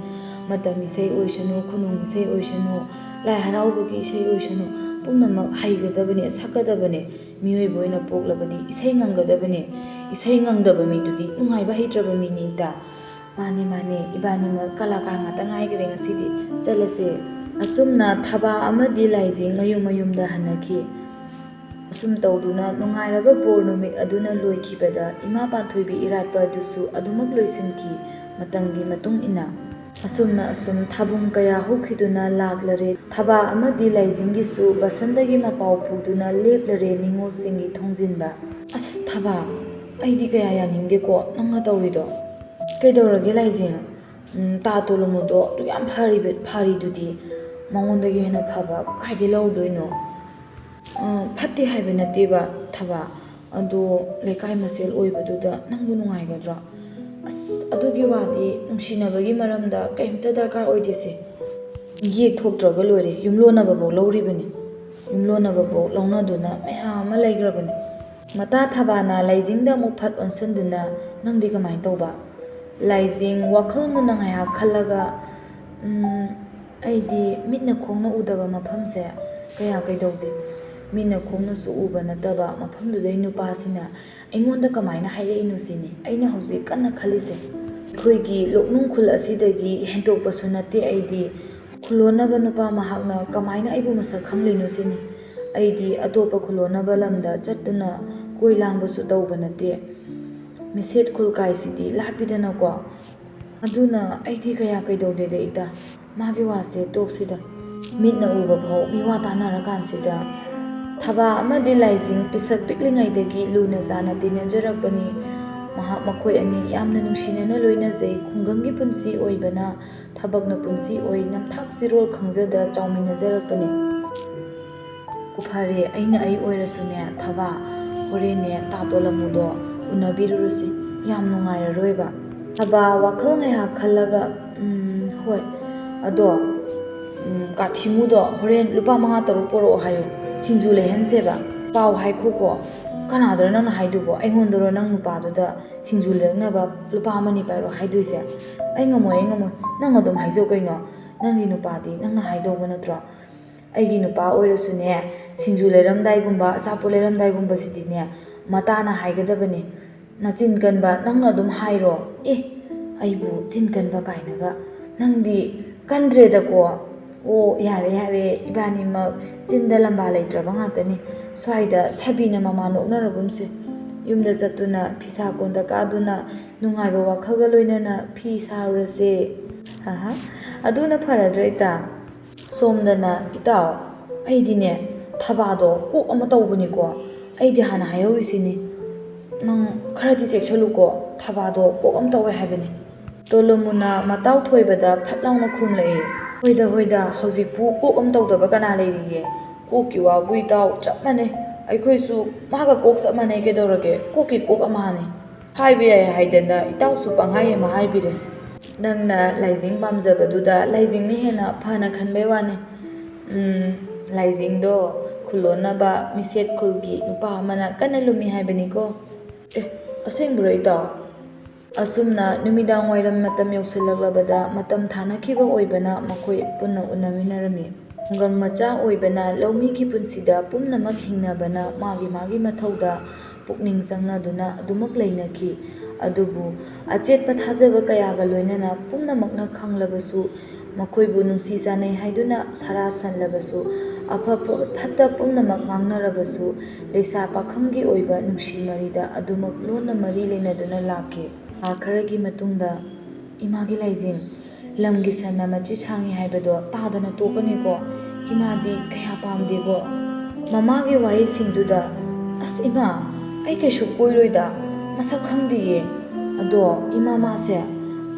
ꯃꯇꯝ ꯏꯁꯩ ꯑꯣꯏꯁꯅꯨ ꯈꯨꯅꯨꯡ ꯏꯁꯩ ꯑꯣꯏꯁꯅꯨ ꯂꯥꯏ ꯍꯔꯥꯎꯕꯒꯤ ꯏꯁꯩ ꯑꯣꯏꯁꯅු ꯄꯨꯝꯅꯃꯛ ꯍꯩꯒꯗꯕꯅꯦ ꯁꯛꯀꯗꯕꯅꯦ ꯃꯤꯑꯣꯏꯕ ꯑꯣꯏꯅ ꯄꯣꯛꯂꯕꯗꯤ ꯏꯁꯩ ꯉꯪꯒꯗꯕꯅꯦ ꯏꯁꯩ ꯉꯪꯗꯕ ꯃꯤꯗꯨꯗꯤ ꯅꯨꯡꯉꯥꯏꯕ ꯍꯩꯇ꯭ꯔꯕ ꯃꯤꯅꯤ ꯏꯇꯥ ꯃꯥꯅꯦ ꯏꯕꯥꯅꯤꯃꯛ ꯀꯂꯥꯀꯥꯔ ꯉꯥꯛꯇ ꯉꯥꯏꯈ꯭ꯔꯦ ꯉꯁꯤꯗꯤ ꯆꯠꯂꯁꯦ ꯑꯁꯨꯝꯅ ꯊꯕꯥ ꯑꯃꯗꯤ ꯂꯥꯏꯖꯤꯡ ꯃꯌꯨꯝꯗ ꯍꯟꯅꯈꯤ ꯑꯁꯨꯝ ꯇꯧꯗꯨꯅ ꯅꯨꯡꯉꯥꯏꯔꯕ ꯕꯣꯔ ꯅꯨꯃꯤꯠ ꯑꯗꯨꯅ ꯂꯣꯏꯈꯤꯕꯗ ꯏꯃꯥ ꯄꯥꯟꯊꯣꯏꯕꯤ ꯏꯔꯥꯠꯄ ꯑꯗꯨꯁꯨ ꯑꯗꯨꯃꯛ ꯂꯣꯏꯁꯤꯟꯈꯤ ꯃꯇꯝꯒꯤ ꯃꯇꯨꯡ ꯏꯟꯅ ꯑꯁꯨꯝ ꯊꯥꯕꯨꯡ ꯀꯌꯥ ꯍꯧꯈꯤꯗꯨꯅ ꯂꯥꯛꯂꯔꯦ ꯊꯕꯥ ꯑꯃꯗꯤ ꯂꯥꯏꯖꯤꯡꯒꯤꯁꯨ ꯕꯁꯟꯇꯒꯤ ꯃꯄꯥꯎ ꯄꯨꯗꯨꯅ ꯂꯦꯞꯂꯔꯦ ꯅꯤꯉꯣꯜꯁꯤꯡꯒꯤ ꯊꯣꯡꯖꯤꯟꯗ ꯑꯁ ꯊꯕꯥ ꯑꯩꯗꯤ ꯀꯌꯥ ꯌꯥꯅꯤꯡꯗꯦꯀꯣ ꯅꯪꯅ ꯇꯧꯔꯤꯗꯣ ꯀꯩꯗꯧꯔꯒꯦ ꯂꯥꯏꯖꯤꯡ ꯇꯥ ꯇꯣꯂꯣꯃꯨꯗꯣ ꯑꯗꯨ ꯌꯥꯝ ꯐꯔꯤꯗꯨꯗꯤ ꯃꯉꯣꯟꯗꯒꯤ ꯍꯦꯟꯅ ꯐꯕ ꯀꯥꯏꯗꯩ ꯂꯧꯗꯣꯏꯅꯣ ꯐꯠꯇꯦ ꯍꯥꯏꯕ ꯅꯠꯇꯦꯕ ꯊꯕꯥ ꯑꯗꯣ ꯂꯩꯀꯥꯏ ꯃꯁꯦꯜ ꯑꯣꯏꯕꯗꯨꯗ ꯅꯪꯕꯨ ꯅꯨꯡꯉꯥꯏꯒꯗ꯭ꯔꯣ ꯑꯁ ꯑꯗꯨꯒꯤ ꯋꯥꯗꯤ ꯅꯨꯡꯁꯤꯅꯕꯒꯤ ꯃꯔꯝꯗ ꯀꯩꯝꯇ ꯗꯔꯀꯥꯔ ꯑꯣꯏꯗꯦꯁꯦ ꯌꯦꯛ ꯊꯣꯛꯇ꯭ꯔꯒ ꯂꯣꯏꯔꯦ ꯌꯨꯝꯂꯣꯟꯅꯕꯐꯥꯎ ꯂꯧꯔꯤꯕꯅꯤ ꯌꯨꯝꯂꯣꯟꯅꯕꯐꯥꯎ ꯂꯧꯅꯗꯨꯅ ꯃꯌꯥꯝ ꯑꯃ ꯂꯩꯈ꯭ꯔꯕꯅꯤ ꯃꯇꯥ ꯊꯕꯥꯅ ꯂꯥꯏꯖꯤꯡꯗ ꯑꯃꯨꯛ ꯐꯠ ꯑꯣꯟꯁꯤꯟꯗꯨꯅ ꯅꯪꯗꯤ ꯀꯃꯥꯏꯅ ꯇꯧꯕ ꯂꯥꯏꯖꯤꯡ ꯋꯥꯈꯜ ꯃꯨꯟꯅ ꯉꯥꯏꯍꯥꯛ ꯈꯜꯂꯒ ꯑꯩꯗꯤ ꯃꯤꯠꯅ ꯈꯣꯡꯅ ꯎꯗꯕ ꯃꯐꯝꯁꯦ ꯀꯌꯥ ꯀꯩꯗꯧꯗꯦ ꯃꯤꯠꯅ ꯈꯣꯡꯅꯁꯨ ꯎꯕ ꯅꯠꯇꯕ ꯃꯐꯝꯗꯨꯗꯩ ꯅꯨꯄꯥꯁꯤꯅ ꯑꯩꯉꯣꯟꯗ ꯀꯃꯥꯏꯅ ꯍꯥꯏꯔꯛꯏꯅꯣ ꯁꯤꯅꯤ ꯑꯩꯅ ꯍꯧꯖꯤꯛ ꯀꯟꯅ ꯈꯜꯂꯤꯁꯦ ꯑꯩꯈꯣꯏꯒꯤ ꯂꯣꯛꯅꯨꯡ ꯈꯨꯜ ꯑꯁꯤꯗꯒꯤ ꯍꯦꯟꯇꯣꯛꯄꯁꯨ ꯅꯠꯇꯦ ꯑꯩꯗꯤ ꯈꯨꯂꯣꯟꯅꯕ ꯅꯨꯄꯥ ꯃꯍꯥꯛꯅ ꯀꯃꯥꯏꯅ ꯑꯩꯕꯨ ꯃꯁꯛ ꯈꯪꯂꯤꯅꯣ ꯁꯤꯅꯤ ꯑꯩꯗꯤ ꯑꯇꯣꯞꯄ ꯈꯨꯂꯣꯟꯅꯕ ꯂꯝꯗ ꯆꯠꯇꯨꯅ ꯀꯣꯏ ꯂꯥꯡꯕꯁꯨ ꯇꯧꯕ ꯅꯠꯇꯦ ꯃꯤꯁꯦꯠ ꯈꯨꯜꯀꯥꯏꯁꯤꯗꯤ ꯂꯥꯞꯄꯤꯗꯅꯀꯣ ꯑꯗꯨꯅ ꯑꯩꯗꯤ ꯀꯌా ꯀꯩꯗꯧꯗꯦꯗ ꯏꯇꯥ ꯃꯥꯒꯤ ꯋꯥꯁꯦ ꯇꯣꯛꯁꯤꯗ ꯃꯤꯠꯅ ꯎꯕ ꯐꯥꯎ ꯃꯤꯋꯥ ꯇꯥꯅꯔꯀꯥꯟꯁꯤꯗ ꯊꯕꯥ ꯑꯃꯗꯤ ꯂꯥꯏꯖꯤꯡ ꯄꯤꯁꯛ ꯄꯤꯛꯂꯤꯉꯩꯗꯒꯤ ꯂꯨꯅ ꯆꯥꯟꯅ ꯇꯤꯟꯅꯖꯔꯛꯄꯅꯤ ꯃꯈꯣꯏ ꯑꯅꯤ ꯌꯥꯝꯅ ꯅꯨꯡꯁꯤꯅꯅ ꯂꯣꯏꯅꯖꯩ ꯈꯨꯡꯒꯪꯒꯤ ꯄꯨꯟꯁꯤ ꯑꯣꯏꯕꯅ ꯊꯕꯛꯅ ꯄꯨꯟꯁꯤ ꯑꯣꯏ ꯅꯝꯊꯥꯛ ꯆꯤꯔꯣꯜ ꯈꯪꯖꯗ ꯆꯥꯎꯃꯤꯟꯅꯖꯔꯛꯄꯅꯤ ꯐꯔꯦ ꯑꯩꯅ ꯑꯩ ꯑꯣꯏꯔꯁꯨꯅꯦ ꯊꯕꯥ ꯍꯣꯔꯦꯟꯅꯦ ꯇꯥ ꯇꯣꯂꯃꯨꯗꯣ ꯎꯅꯕꯤꯔꯨꯔꯁꯤ ꯌꯥꯝ ꯅꯨꯡꯉꯥꯏꯔꯔꯣꯏꯕ ꯊꯕꯥ ꯋꯥꯈꯜ ꯉꯥꯏꯍꯥꯛ ꯈꯜꯂꯒ ꯍꯣꯏ ꯑꯗꯣ ꯀꯥꯊꯤꯃꯨꯗꯣ ꯍꯣꯔꯦꯟ ꯂꯨꯄꯥ 5-6 ꯄꯣꯔꯛꯑꯣ ꯍꯥꯏꯌꯨ ꯁꯤꯡꯖꯨ ꯂꯩꯍꯟꯁꯦꯕ ꯄꯥꯎ ꯍꯥꯏꯈꯣꯀꯣ ꯀꯅꯥꯗꯔꯣ ꯅꯪꯅ ꯍꯥꯏꯗꯨꯕꯣ ꯑꯩꯉꯣꯟꯗꯔꯣ ꯅꯪ ꯅꯨꯄꯥꯗꯨꯗ ꯁꯤꯡꯖꯨ ꯂꯩꯔꯛꯅꯕ ꯂꯨꯄꯥ 1-2 ꯄꯥꯏꯔꯣ ꯍꯥꯏꯗꯣꯏꯁꯦ ꯑꯩ ꯉꯝꯃꯣꯏ ꯅꯪ ꯑꯗꯨꯝ ꯍꯥꯏꯖꯧ ꯀꯩꯅꯣ ꯅꯪꯒꯤ ꯅꯨꯄꯥꯗꯤ ꯅꯪꯅ ꯍꯥꯏꯗꯧꯕ ꯅꯠꯇ꯭ꯔꯣ ꯑꯩꯒꯤ ꯅꯨꯄꯥ ꯑꯣꯏꯔꯁꯨꯅꯦ ꯁꯤꯡꯖු ꯂꯩꯔꯝꯗꯥꯏꯒꯨꯝꯕ ꯑꯆꯥꯄꯣꯠ ꯂꯩꯔꯝꯗꯥꯏꯒꯨꯝꯕꯁꯤꯗꯤꯅꯦ ꯃꯇꯥꯅ ꯍꯥꯏꯒꯗꯕꯅꯤ ꯅꯆꯤꯟ ꯀꯟꯕ ꯅꯪꯅ ꯑꯗꯨꯝ ꯍꯥꯏꯔꯣ ꯑꯩꯕꯨ ꯆꯤꯟ ꯀꯟꯕ ꯀꯥꯏꯅꯒ ꯅꯪꯗꯤ ꯀꯟꯗ꯭ꯔꯦꯗꯀꯣ ꯑꯣ ꯌꯥꯔꯦ ꯏꯕꯥꯅꯤꯃꯛ ꯆꯤꯟꯗ ꯂꯝꯕꯥ ꯂꯩꯇ꯭ꯔꯕ ꯉꯥꯛꯇꯅꯤ ꯁ꯭ꯋꯥꯏꯗ ꯁꯥꯕꯤꯅ ꯃꯃꯥ ꯅꯣꯛꯅꯔꯒꯨꯝꯁꯦ ꯌꯨꯝꯗ ꯆꯠꯇꯨꯅ ꯐꯤꯁꯥ ꯀꯣꯟꯗ ꯀꯥꯗꯨꯅ ꯅꯨꯡꯉꯥꯏꯕ ꯋꯥꯈꯜꯒ ꯂꯣꯏꯅꯅ ꯐꯤ ꯁꯥꯔꯨꯔꯁꯦ ꯑꯗꯨꯅ ꯐꯔꯗ꯭ꯔꯥ ꯏꯇꯥ ꯁꯣꯝꯗꯅ ꯏꯇꯥꯎ ꯑꯩꯗꯤꯅꯦ ꯊꯕꯥꯗꯣ ꯀꯣꯛ ꯑꯃ ꯇꯧꯕꯅꯤꯀꯣ ꯑꯩꯗꯤ ꯍꯥꯟꯅ ꯍꯥꯏꯍꯧꯔꯤꯁꯤꯅꯤ ꯅꯪ ꯈꯔꯗꯤ ꯆꯦꯛꯁꯤꯜꯂꯨꯀꯣ ꯊꯕꯥꯗꯣ ꯀꯣꯛ ꯑꯃ ꯇꯧꯋꯦ ꯍꯥꯏꯕꯅꯤ ꯇꯣꯂꯣꯃꯨꯅ ꯃꯇꯥꯎ ꯊꯣꯏꯕꯗ ꯐꯠ ꯂꯥꯎꯅ ꯈꯨꯝꯂꯛꯏ ꯍꯣꯏꯗ ꯍꯧꯖꯤꯛꯄꯨ ꯀꯣꯛ ꯑꯃ ꯇꯧꯗꯕ ꯀꯅꯥ ꯂꯩꯔꯤꯒꯦ ꯀꯣꯛꯀꯤ ꯋꯥꯕꯨ ꯏꯇꯥꯎ ꯆꯞ ꯃꯥꯟꯅꯩ ꯑꯩꯈꯣꯏꯁꯨ ꯃꯥꯒ ꯀꯣꯛ ꯆꯞ ꯃꯥꯟꯅꯩ ꯀꯩꯗꯧꯔꯒꯦ ꯀꯣꯛꯀꯤ ꯀꯣꯛ ꯑꯃꯅꯤ ꯍꯥꯏꯕ ꯌꯥꯏ ꯍꯥꯏꯗꯅ ꯏꯇꯥꯎꯁꯨ ꯄꯪꯍꯥꯏ ꯑꯃ ꯍꯥꯏꯕꯤꯔꯦ ꯅꯪꯅ ꯂꯥꯏꯖꯤꯡ ꯄꯥꯝꯖꯕꯗꯨꯗ ꯂꯥꯏꯖꯤꯡꯅ ꯍꯦꯟꯅ ꯐꯅ ꯈꯟꯕꯩ ꯋꯥꯅꯤ ꯂꯥꯏꯖꯤꯡꯗꯣ ꯈꯨꯂꯣꯟꯅꯕ ꯃꯤꯁꯦꯠ ꯈꯨꯜꯒꯤ ꯅꯨꯄꯥ ꯑꯃꯅ ꯀꯟꯅ ꯂꯨꯝꯃꯤ ꯍꯥꯏꯕꯅꯤꯀꯣ ꯑꯁꯦꯡꯕ꯭ꯔꯣ ꯏꯇꯥꯎ ꯑꯁꯨꯝꯅ ꯅꯨꯃꯤꯗꯥꯡ ꯋꯥꯏꯔꯝ ꯃꯇꯝ ꯌꯧꯁꯤꯜꯂꯛꯂꯕꯗ ꯃꯇꯝ ꯊꯥꯅꯈꯤꯕ ꯑꯣꯏꯕꯅ ꯃꯈꯣꯏ ꯄꯨꯟꯅ ꯎꯅꯃꯤꯟꯅꯔꯝꯃꯤ ꯈꯨꯡꯒꯪ ꯃꯆꯥ ꯑꯣꯏꯕꯅ ꯂꯧꯃꯤꯒꯤ ꯄꯨꯟꯁꯤꯗ ꯄꯨꯝꯅꯃꯛ ꯍꯤꯡꯅꯕꯅ ꯃꯥꯒꯤ ꯃꯊꯧꯗ ꯄꯨꯛꯅꯤꯡ ꯆꯪꯅꯗꯨꯅ ꯑꯗꯨꯃꯛ ꯂꯩꯅꯈꯤ ꯑꯗꯨꯕꯨ ꯑꯆꯦꯠꯄ ꯊꯥꯖꯕ ꯀꯌꯥꯒ ꯂꯣꯏꯅꯅ ꯄꯨꯝꯅꯃꯛꯅ ꯈꯪꯂꯕꯁꯨ ꯃꯈꯣꯏꯕꯨ ꯅꯨꯡꯁꯤ ꯆꯥꯟꯅꯩ ꯍꯥꯏꯗꯨꯅ ꯁꯔꯥ ꯁꯟꯂꯕꯁꯨ ꯑꯐꯕ ꯐꯠꯇ ꯄꯨꯝꯅꯃꯛ ꯉꯥꯡꯅꯔꯕꯁꯨ ꯂꯩꯁꯥ ꯄꯥꯈꯪꯒꯤ ꯑꯣꯏꯕ ꯅꯨꯡꯁꯤ ꯃꯔꯤꯗ ꯑꯗꯨꯃꯛ ꯂꯣꯟꯅ ꯃꯔꯤ ꯂꯩꯅꯗꯨꯅ ꯂꯥꯛꯈꯤ ꯊꯥ ꯈꯔꯒꯤ ꯃꯇꯨꯡꯗ ꯏꯃꯥꯒꯤ ꯂꯥꯏꯖꯤꯡ ꯂꯝꯒꯤ ꯁꯟꯅ ꯃꯆꯤ ꯁꯥꯡꯉꯤ ꯍꯥꯏꯕꯗꯣ ꯇꯥꯗꯅ ꯇꯣꯛꯀꯅꯤꯀꯣ ꯏꯃꯥꯗꯤ ꯀꯌꯥ ꯄꯥꯝꯗꯦꯀꯣ ꯃꯃꯥꯒꯤ ꯋꯥꯍꯩꯁꯤꯡꯗꯨꯗ ꯑꯁ ꯏꯃꯥ ꯑꯩ ꯀꯩꯁꯨ ꯀꯣꯏꯔꯣꯏꯗ ꯃꯁꯛ ꯈꯪꯗꯤꯌꯦ ꯑꯗꯣ ꯏꯃꯥ ꯃꯥꯁꯦ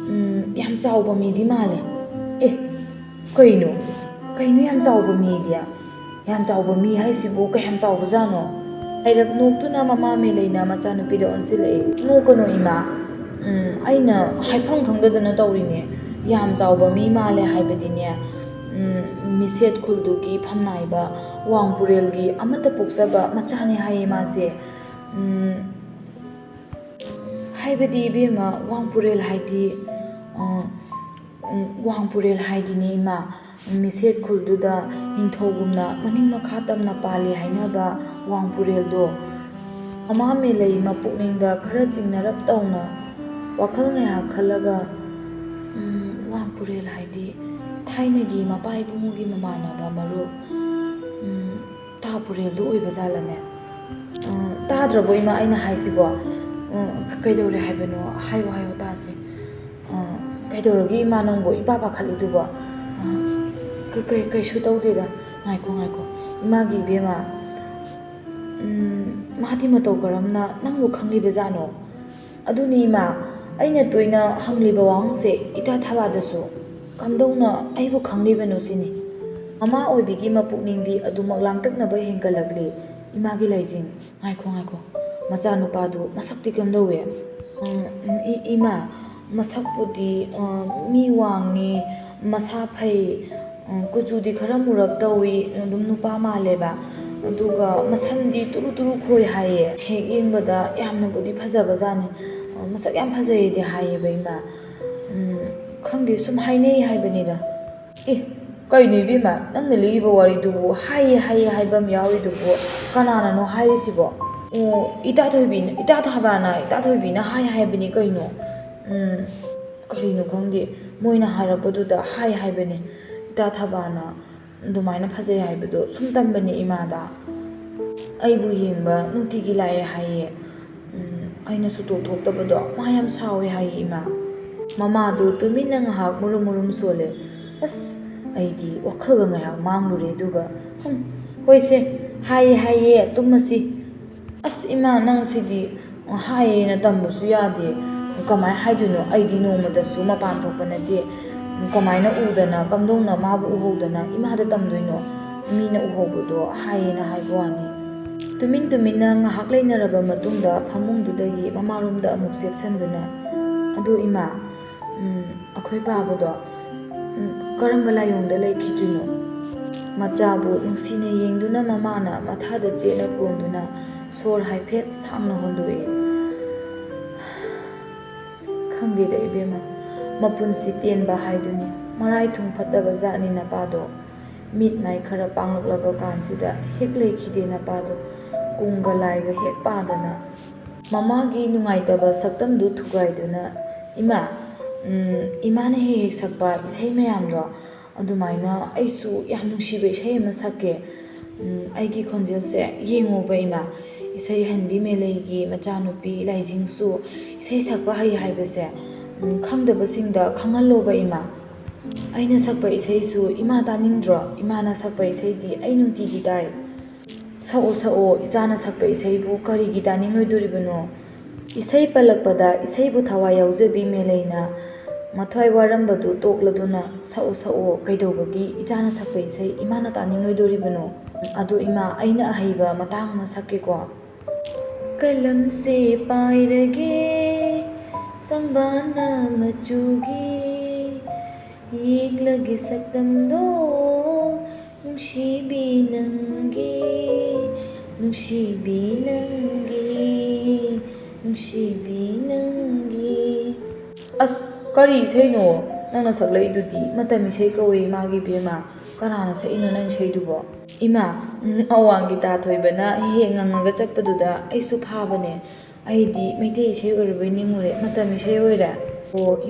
ꯌꯥꯝ ꯆꯥꯎꯕ ꯃꯤꯗꯤ ꯃꯥꯜꯂꯦ ꯀꯩꯅꯣ ꯌꯥꯝ ꯆꯥꯎꯕ ꯃꯤꯗꯤ ꯌꯥꯝ ꯆꯥꯎꯕ ꯃꯤ ꯍꯥꯏꯁꯤꯕꯨ ꯀꯌꯥꯝ ꯆꯥꯎꯕꯖꯥꯠꯅꯣ? ꯍꯥꯏꯔꯞ ꯅꯣꯛꯇꯨꯅ ꯃꯃꯥ ꯃꯦꯂꯩꯅ ꯃꯆꯥꯅꯨꯄꯤꯗ ꯑꯣꯟꯁꯤꯜꯂꯛꯏ꯫ ꯅꯣꯛꯀꯅꯣ ꯏꯃꯥ, ꯑꯩꯅ ꯍꯥꯏꯐꯝ ꯈꯪꯗꯗꯅ ꯇꯧꯔꯤꯅꯦ꯫ ꯌꯥꯝ ꯆꯥꯎꯕ ꯃꯤ ꯃꯥꯜꯂꯦ ꯍꯥꯏꯕꯗꯤꯅꯦ, ꯃꯤꯁꯦꯠ ꯈꯨꯜꯗꯨꯒꯤ ꯐꯝꯅꯥꯏꯕ ꯋꯥꯡꯄꯨꯔꯦꯜꯒꯤ ꯑꯃꯠꯇ ꯄꯣꯛꯆꯕ ꯃꯆꯥꯅꯦ ꯍꯥꯏꯌꯦ ꯃꯥꯁꯦ꯫ ꯍꯥꯏꯕꯗꯤ ꯏꯕꯦꯝꯃ, ꯋꯥꯡꯄꯨꯔꯦꯜ ꯍꯥꯏꯗꯤꯅꯦ ꯏꯃꯥ, ꯃꯤꯁꯦꯠ ꯈꯨꯜꯗꯨꯗ ꯅꯤꯡꯊꯧꯒꯨꯝꯅ ꯃꯅꯤꯡ ꯃꯈꯥ ꯇꯝꯅ ꯄꯥꯜꯂꯤ ꯍꯥꯏꯅꯕ ꯋꯥꯡꯄꯨꯔꯦꯜꯗꯣ꯫ ꯃꯃꯥ ꯃꯦꯂꯩ ꯃꯄꯨꯛꯅꯤꯡꯗ ꯈꯔ ꯆꯤꯡꯅꯔꯞ ꯇꯧꯅ ꯋꯥꯈꯜ ꯉꯥꯏꯍꯥꯛ ꯈꯜꯂꯒ, ꯋꯥꯡꯄꯨꯔꯦꯜ ꯍꯥꯏꯗꯤ ꯊꯥꯏꯅꯒꯤ ꯃꯄꯥ ꯏꯕꯨꯡꯉꯣꯒꯤ ꯃꯃꯥꯟꯅꯕ ꯃꯔꯨꯞ ꯇꯥꯄꯨꯔꯦꯜꯗꯨ ꯑꯣꯏꯕ ꯖꯥꯠꯂꯅꯦ? ꯇꯥꯗ꯭ꯔꯕꯣ ꯏꯃꯥ ꯑꯩꯅ ꯍꯥꯏꯁꯤꯕꯣ? ꯀꯩꯗꯧꯔꯦ ꯍꯥꯏꯕꯅꯣ? ꯍꯥꯏꯌꯣ ꯇꯥꯁꯤ꯫ ꯀꯩꯗꯧꯔꯒꯦ ꯏꯃꯥ ꯅꯪꯕꯨ ꯏꯄꯥ ꯄꯥꯈꯠꯂꯤꯗꯨꯕꯣ? ꯀꯩꯁꯨ ꯇꯧꯗꯦꯗ꯫ ꯉꯥꯏꯈꯣ ꯏꯃꯥꯒꯤ ꯏꯕꯦꯝꯃ, ꯃꯥꯗꯤ ꯃꯇꯧ ꯀꯔꯝꯅ ꯅꯪꯕꯨ ꯈꯪꯂꯤꯕꯖꯥꯠꯅꯣ? ꯑꯗꯨꯅꯤ ꯏꯃꯥ, ꯑꯩꯅ ꯇꯣꯏꯅ ꯍꯪꯂꯤꯕ ꯋꯥꯍꯪꯁꯦ ꯏꯇꯥ ꯊꯕꯥꯗꯁꯨ ꯀꯝꯗꯧꯅ ꯑꯩꯕꯨ ꯈꯪꯂꯤꯕꯅꯣ ꯁꯤꯅꯤ꯫ ꯃꯃꯥ ꯑꯣꯏꯕꯤꯒꯤ ꯃꯄꯨꯛꯅꯤꯡꯗꯤ ꯑꯗꯨꯃꯛ ꯂꯥꯡꯇꯛꯅꯕ ꯍꯦꯟꯒꯠꯂꯛꯂꯤ꯫ ꯏꯃꯥꯒꯤ ꯂꯥꯏꯖꯤꯡ, ꯉꯥꯏꯈꯣ, ꯃꯆꯥꯅꯨꯄꯥꯗꯨ ꯃꯁꯛꯇꯤ ꯀꯝꯗꯧꯏ? ꯏꯃꯥ, ꯃꯁꯛꯄꯨꯗꯤ ꯃꯤ ꯋꯥꯡꯉꯤ, ꯃꯁꯥ ꯐꯩ, ꯀꯨꯆꯨꯗꯤ ꯈꯔ ꯃꯨꯔꯞ ꯇꯧꯏ, ꯑꯗꯨꯝ ꯅꯨꯄꯥ ꯃꯥꯜꯂꯦꯕ, ꯑꯗꯨꯒ ꯃꯁꯝꯗꯤ ꯇꯨꯔꯨ ꯇꯨꯔꯨ ꯈꯣꯏ ꯍꯥꯏꯌꯦ꯫ ꯍꯦꯛ ꯌꯦꯡꯕꯗ ꯌꯥꯝꯅꯕꯨꯗꯤ ꯐꯖꯕꯖꯥꯠꯅꯤ, ꯃꯁꯛ ꯌꯥꯝ ꯐꯖꯩꯌꯦꯗꯤ ꯍꯥꯏꯌꯦꯕ ꯏꯃꯥ꯫ ꯈꯪꯗꯦ, ꯁꯨꯝ ꯍꯥꯏꯅꯩ ꯍꯥꯏꯕꯅꯤꯗ꯫ ꯀꯩꯅꯣ ꯏꯕꯦꯝꯃ, ꯅꯪꯅ ꯂꯤꯔꯤꯕ ꯋꯥꯔꯤꯗꯨꯕꯨ ꯍꯥꯏꯌꯦ ꯍꯥꯏꯕ ꯑꯃ ꯌꯥꯎꯔꯤꯗꯨꯕꯨ ꯀꯅꯥꯅꯅꯣ ꯍꯥꯏꯔꯤꯁꯤꯕꯣ? ꯏꯇꯥ ꯊꯣꯏꯕꯤꯅ ꯍꯥꯏꯕꯅꯤ ꯀꯩꯅꯣ꯫ ꯀꯔꯤꯅꯣ ꯈꯪꯗꯦ, ꯃꯣꯏꯅ ꯍꯥꯏꯔꯛꯄꯗꯨꯗ ꯍꯥꯏꯕꯅꯤ꯫ ꯏꯇꯥ ꯊꯕꯥꯅ ꯑꯗꯨꯃꯥꯏꯅ ꯐꯖꯩ ꯍꯥꯏꯕꯗꯣ ꯁꯨꯝ ꯇꯝꯕꯅꯤ ꯏꯃꯥꯗ꯫ ꯑꯩꯕꯨ ꯌꯦꯡꯕ ꯅꯨꯡꯇꯤꯒꯤ ꯂꯥꯛꯑꯦ ꯍꯥꯏꯌꯦ꯫ ꯑꯩꯅ ꯁꯨꯇꯣꯛ ꯊꯣꯛꯇꯕꯗꯣ ꯃꯥ ꯌꯥꯝ ꯁꯥꯎꯋꯦ ꯍꯥꯏꯌꯦ ꯏꯃꯥ꯫ ꯃꯃꯥꯗꯨ ꯇꯨꯃꯤꯟꯅ ꯉꯥꯏꯍꯥꯛ ꯃꯨꯔꯨꯝ ꯁꯣꯜꯂꯦ꯫ ꯑꯩꯗꯤ ꯋꯥꯈꯜꯒ ꯉꯥꯏꯍꯥꯛ ꯃꯥꯡꯂꯨꯔꯦ, ꯑꯗꯨꯒ ꯍꯣꯏꯁꯦ, ꯍꯥꯏꯌꯦ, ꯇꯨꯝꯃꯁꯤ꯫ ꯏꯃꯥ, ꯅꯪ ꯁꯤꯗꯤ ꯍꯥꯏꯌꯦꯅ ꯇꯝꯕꯁꯨ ꯌꯥꯗꯦ꯫ ꯀꯃꯥꯏꯅ ꯍꯥꯏꯗꯣꯏꯅꯣ? ꯑꯩꯗꯤ ꯅꯣꯡꯃꯇꯁꯨ ꯃꯄꯥꯟ ꯊꯣꯛꯄ ꯅꯠꯇꯦ꯫ ꯀꯃꯥꯏꯅ ꯎꯗꯅ, ꯀꯝꯗꯧꯅ ꯃꯥꯕꯨ ꯎꯍꯧꯗꯅ ꯏꯃꯥꯗ ꯇꯝꯗꯣꯏꯅꯣ? ꯃꯤꯅ ꯎꯍꯧꯕꯗꯣ ꯍꯥꯏꯌꯦꯅ ꯍꯥꯏꯕ ꯋꯥꯅꯤ꯫ ꯇꯨꯃꯤꯟꯅ ꯉꯥꯏꯍꯥꯛ ꯂꯩꯅꯔꯕ ꯃꯇꯨꯡꯗ ꯐꯃꯨꯡꯗꯨꯗꯒꯤ ꯃꯃꯥꯔꯣꯝꯗ ꯑꯃꯨꯛ ꯆꯦꯞꯁꯟꯗꯨꯅ, ꯑꯗꯣ ꯏꯃꯥ, ꯑꯩꯈꯣꯏ ꯄꯥꯕꯗꯣ ꯀꯔꯝꯕ ꯂꯥꯏꯑꯣꯡꯗ ꯂꯩꯈꯤꯗ꯭ꯔꯤꯅꯣ? ꯃꯆꯥꯕꯨ ꯅꯨꯡꯁꯤꯅ ꯌꯦꯡꯗꯨꯅ ꯃꯃꯥꯅ ꯃꯊꯥꯗ ꯆꯦꯠꯅ ꯀꯣꯟꯗꯨꯅ ꯁꯣꯔ ꯍꯥꯏꯐꯦꯠ ꯁꯥꯡꯅ ꯍꯣꯟꯗꯣꯛꯏ꯫ ꯈꯪꯗꯦꯗ ꯏꯕꯦꯝꯃ, ꯃꯄꯨꯟꯁꯤ ꯇꯦꯟꯕ ꯍꯥꯏꯗꯨꯅꯤ꯫ ꯃꯔꯥꯏꯊꯨꯡ ꯐꯠꯇꯕ ꯖꯥꯠꯅꯤ ꯅꯄꯥꯗꯣ꯫ ꯃꯤꯠ ꯃꯥꯏ ꯈꯔ ꯄꯥꯡꯂꯛꯂꯕ ꯀꯥꯟꯁꯤꯗ ꯍꯦꯛ ꯂꯩꯈꯤꯗꯦ ꯅꯄꯥꯗꯣ, ꯀꯨꯝꯒ ꯂꯥꯏꯒ ꯍꯦꯛ ꯄꯥꯗꯅ꯫ ꯃꯃꯥꯒꯤ ꯅꯨꯡꯉꯥꯏꯇꯕ ꯁꯛꯇꯝꯗꯨ ꯊꯨꯒꯥꯏꯗꯨꯅ, ꯏꯃꯥꯅ ꯍꯦꯛ ꯁꯛꯄ ꯏꯁꯩ ꯃꯌꯥꯝꯗꯣ ꯑꯗꯨꯃꯥꯏꯅ ꯑꯩꯁꯨ ꯌꯥꯝ ꯅꯨꯡꯁꯤꯕ ꯏꯁꯩ ꯑꯃ ꯁꯛꯀꯦ꯫ ꯑꯩꯒꯤ ꯈꯣꯟꯖꯦꯜꯁꯦ ꯌꯦꯡꯉꯣꯕ ꯏꯃꯥ, ꯏꯁꯩꯍꯟꯕꯤ ꯃꯦꯂꯩꯒꯤ ꯃꯆꯥꯅꯨꯄꯤ ꯂꯥꯏꯖꯤꯡꯁꯨ ꯏꯁꯩ ꯁꯛꯄ ꯍꯩ ꯍꯥꯏꯕꯁꯦ ꯈꯪꯗꯕꯁꯤꯡꯗ ꯈꯪꯍꯜꯂꯣꯕ ꯏꯃꯥ꯫ ꯑꯩꯅ ꯁꯛꯄ ꯏꯁꯩꯁꯨ ꯏꯃꯥ ꯇꯥꯅꯤꯡꯗ꯭ꯔꯣ? ꯏꯃꯥꯅ ꯁꯛꯄ ꯏꯁꯩꯗꯤ ꯑꯩ ꯅꯨꯡꯇꯤꯒꯤ ꯇꯥꯏ꯫ ꯁꯛꯑꯣ, ꯏꯆꯥꯅ ꯁꯛꯄ ꯏꯁꯩꯕꯨ ꯀꯔꯤꯒꯤ ꯇꯥꯅꯤꯡꯂꯣꯏꯗꯣꯔꯤꯕꯅꯣ? ꯏꯁꯩ ꯄꯜꯂꯛꯄꯗ ꯏꯁꯩꯕꯨ ꯊꯋꯥꯏ ꯌꯥꯎꯖꯕꯤ ꯃꯦꯂꯩꯅ ꯃꯊ꯭ꯋꯥꯏ ꯋꯥꯔꯝꯕꯗꯨ ꯇꯣꯛꯂꯗꯨꯅ, ꯁꯛꯑꯣ, ꯀꯩꯗꯧꯕꯒꯤ ꯏꯆꯥꯅ ꯁꯛꯄ ꯏꯁꯩ ꯏꯃꯥꯅ ꯇꯥꯅꯤꯡꯂꯣꯏꯗꯣꯔꯤꯕꯅꯣ? ꯑꯗꯣ ꯏꯃꯥ, ꯑꯩꯅ ꯑꯍꯩꯕ ꯃꯇꯥꯡ ꯑꯃ ꯁꯛꯀꯦꯀꯣ꯫ ꯀꯂꯝꯁꯦ ꯄꯥꯏꯔꯒꯦ ꯁꯪꯕꯥꯟꯅ ꯃꯆꯨꯒꯤ, ꯌꯦꯛꯂꯒꯦ ꯁꯛꯇꯝꯗꯣ ꯅꯨꯡꯁꯤꯕꯤ ꯅꯪꯒꯤ, ꯅꯨꯡꯁꯤꯕꯤ ꯅꯪꯒꯤ, ꯅꯨꯡꯁꯤꯕꯤ ꯅꯪꯒꯤ꯫ ꯀꯔꯤ ꯏꯁꯩꯅꯣ ꯅꯪꯅ ꯁꯛꯂꯛꯏꯗꯨꯗꯤ? ꯃꯇꯝ ꯏꯁꯩ ꯀꯧꯋꯦ ꯏꯃꯥꯒꯤ ꯏꯕꯦꯝꯃ꯫ ꯀꯅꯥꯅ ꯁꯛꯏꯅꯣ ꯅꯪ ꯏꯁꯩꯗꯨꯕꯣ? ꯏꯃꯥ, ꯑꯋꯥꯡꯒꯤ ꯇꯥ ꯊꯣꯏꯕꯅ ꯍꯦꯛ ꯉꯪꯉꯒ ꯆꯠꯄꯗꯨꯗ ꯑꯩꯁꯨ ꯐꯥꯕꯅꯦ꯫ ꯑꯩꯗꯤ ꯃꯩꯇꯩ ꯏꯁꯩ ꯑꯣꯏꯔꯕꯣꯏ ꯅꯤꯡꯉꯨꯔꯦ, ꯃꯇꯝ ꯏꯁꯩ ꯑꯣꯏꯔꯦ꯫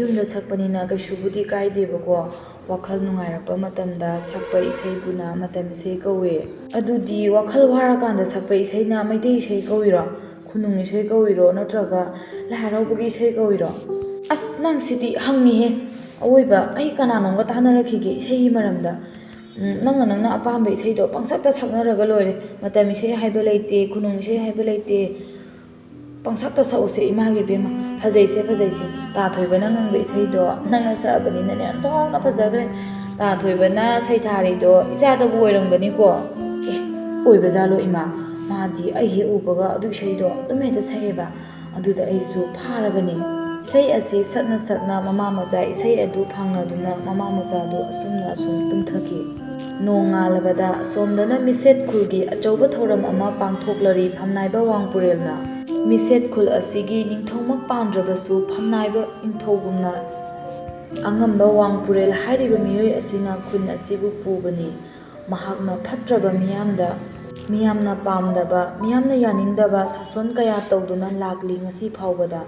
ꯌꯨꯝꯗ ꯁꯛꯄꯅꯤꯅ ꯀꯩꯁꯨꯕꯨꯗꯤ ꯀꯥꯏꯗꯦꯕꯀꯣ꯫ ꯋꯥꯈꯜ ꯅꯨꯡꯉꯥꯏꯔꯛꯄ ꯃꯇꯝꯗ ꯁꯛꯄ ꯏꯁꯩꯕꯨꯅ ꯃꯇꯝ ꯏꯁꯩ ꯀꯧꯋꯦ꯫ ꯑꯗꯨꯗꯤ ꯋꯥꯈꯜ ꯋꯥꯔꯀꯥꯟꯗ ꯁꯛꯄ ꯏꯁꯩꯅ ꯃꯩꯇꯩ ꯏꯁꯩ ꯀꯧꯏꯔꯣ? ꯈꯨꯅꯨꯡ ꯏꯁꯩ ꯀꯧꯏꯔꯣ? ꯅꯠꯇ꯭ꯔꯒ ꯂꯥꯏ ꯍꯔꯥꯎꯕꯒꯤ ꯏꯁꯩ ꯀꯧꯏꯔꯣ? ꯅꯪ ꯁꯤꯗꯤ ꯍꯪꯉꯤꯍꯦ ꯑꯋꯣꯏꯕ꯫ ꯑꯩ ꯀꯅꯥꯅꯣꯝꯒ ꯇꯥꯟꯅꯔꯛꯈꯤꯒꯦ ꯏꯁꯩꯒꯤ ꯃꯔꯝꯗ? ꯅꯪꯅ ꯑꯄꯥꯝꯕ ꯏꯁꯩꯗꯣ ꯄꯪꯁꯛꯇ ꯁꯛꯅꯔꯒ ꯂꯣꯏꯔꯦ꯫ ꯃꯇꯝ ꯏꯁꯩ ꯍꯥꯏꯕ ꯂꯩꯇꯦ, ꯈꯨꯅꯨꯡ ꯏꯁꯩ ꯍꯥꯏꯕ ꯂꯩꯇꯦ꯫ ꯄꯪꯁꯛꯇ ꯁꯛꯎꯁꯦ ꯏꯃꯥꯒꯤ ꯏꯕꯦꯝꯃ, ꯐꯖꯩꯁꯦ꯫ ꯇꯥ ꯊꯣꯏꯕꯅ ꯉꯪꯕ ꯏꯁꯩꯗꯣ ꯅꯪꯅ ꯁꯛꯑꯕꯅꯤꯅꯅꯦ ꯑꯣꯟꯊꯣꯛꯅ ꯐꯖꯈ꯭ꯔꯦ꯫ ꯇꯥ ꯊꯣꯏꯕꯅ ꯁꯩꯊꯥꯔꯤꯗꯣ ꯏꯆꯥꯗꯕꯨ ꯑꯣꯏꯔꯝꯒꯅꯤꯀꯣ? ꯑꯣꯏꯕꯖꯥꯠꯂꯣ ꯏꯃꯥ? ꯃꯥꯗꯤ ꯑꯩ ꯍꯦꯛ ꯎꯕꯒ ꯑꯗꯨ ꯏꯁꯩꯗꯣ ꯑꯗꯨꯝ ꯍꯦꯛꯇ ꯁꯛꯑꯦꯕ. ꯑꯗꯨꯗ ꯑꯩꯁꯨ ꯐꯥꯔꯕꯅꯦ. ꯏꯁꯩ ꯑꯁꯤ ꯁꯛꯅ ꯁꯛꯅ ꯃꯃꯥ ꯃꯆꯥ ꯏꯁꯩ ꯑꯗꯨ ꯐꯥꯡꯅꯗꯨꯅ ꯃꯃꯥ ꯃꯆꯥꯗꯨ ꯑꯁꯨꯝ ꯇꯨꯝꯊꯈꯤ꯫ ꯅꯣꯡ ꯉꯥꯜꯂꯕꯗ ꯑꯁꯣꯝꯗꯅ ꯃꯤꯁꯦꯠ ꯈꯨꯜꯒꯤ ꯑꯆꯧꯕ ꯊꯧꯔꯝ ꯑꯃ ꯄꯥꯡꯊꯣꯛꯂꯔꯤ ꯐꯝꯅꯥꯏꯕ ꯋꯥꯡꯄꯨꯔꯦꯜꯅ꯫ ꯃꯤꯁꯦꯠ ꯈꯨꯜ ꯑꯁꯤꯒꯤ ꯅꯤꯡꯊꯧꯃꯛ ꯄꯥꯟꯗ꯭ꯔꯕꯁꯨ ꯐꯝꯅꯥꯏꯕ ꯅꯤꯡꯊꯧꯒꯨꯝꯅ ꯑꯉꯝꯕ ꯋꯥꯡꯄꯨꯔꯦꯜ ꯍꯥꯏꯔꯤꯕ ꯃꯤꯑꯣꯏ ꯑꯁꯤꯅ ꯈꯨꯟ ꯑꯁꯤꯕꯨ ꯄꯨꯕꯅꯤ꯫ ꯃꯍꯥꯛꯅ ꯐꯠꯇ꯭ꯔꯕ ꯃꯤꯌꯥꯝꯅ ꯄꯥꯝꯗꯕ, ꯃꯤꯌꯥꯝꯅ ꯌꯥꯅꯤꯡꯗꯕ ꯁꯥꯁꯣꯟ ꯀꯌꯥ ꯇꯧꯗꯨꯅ ꯂꯥꯛꯂꯤ ꯉꯁꯤ ꯐꯥꯎꯕꯗ꯫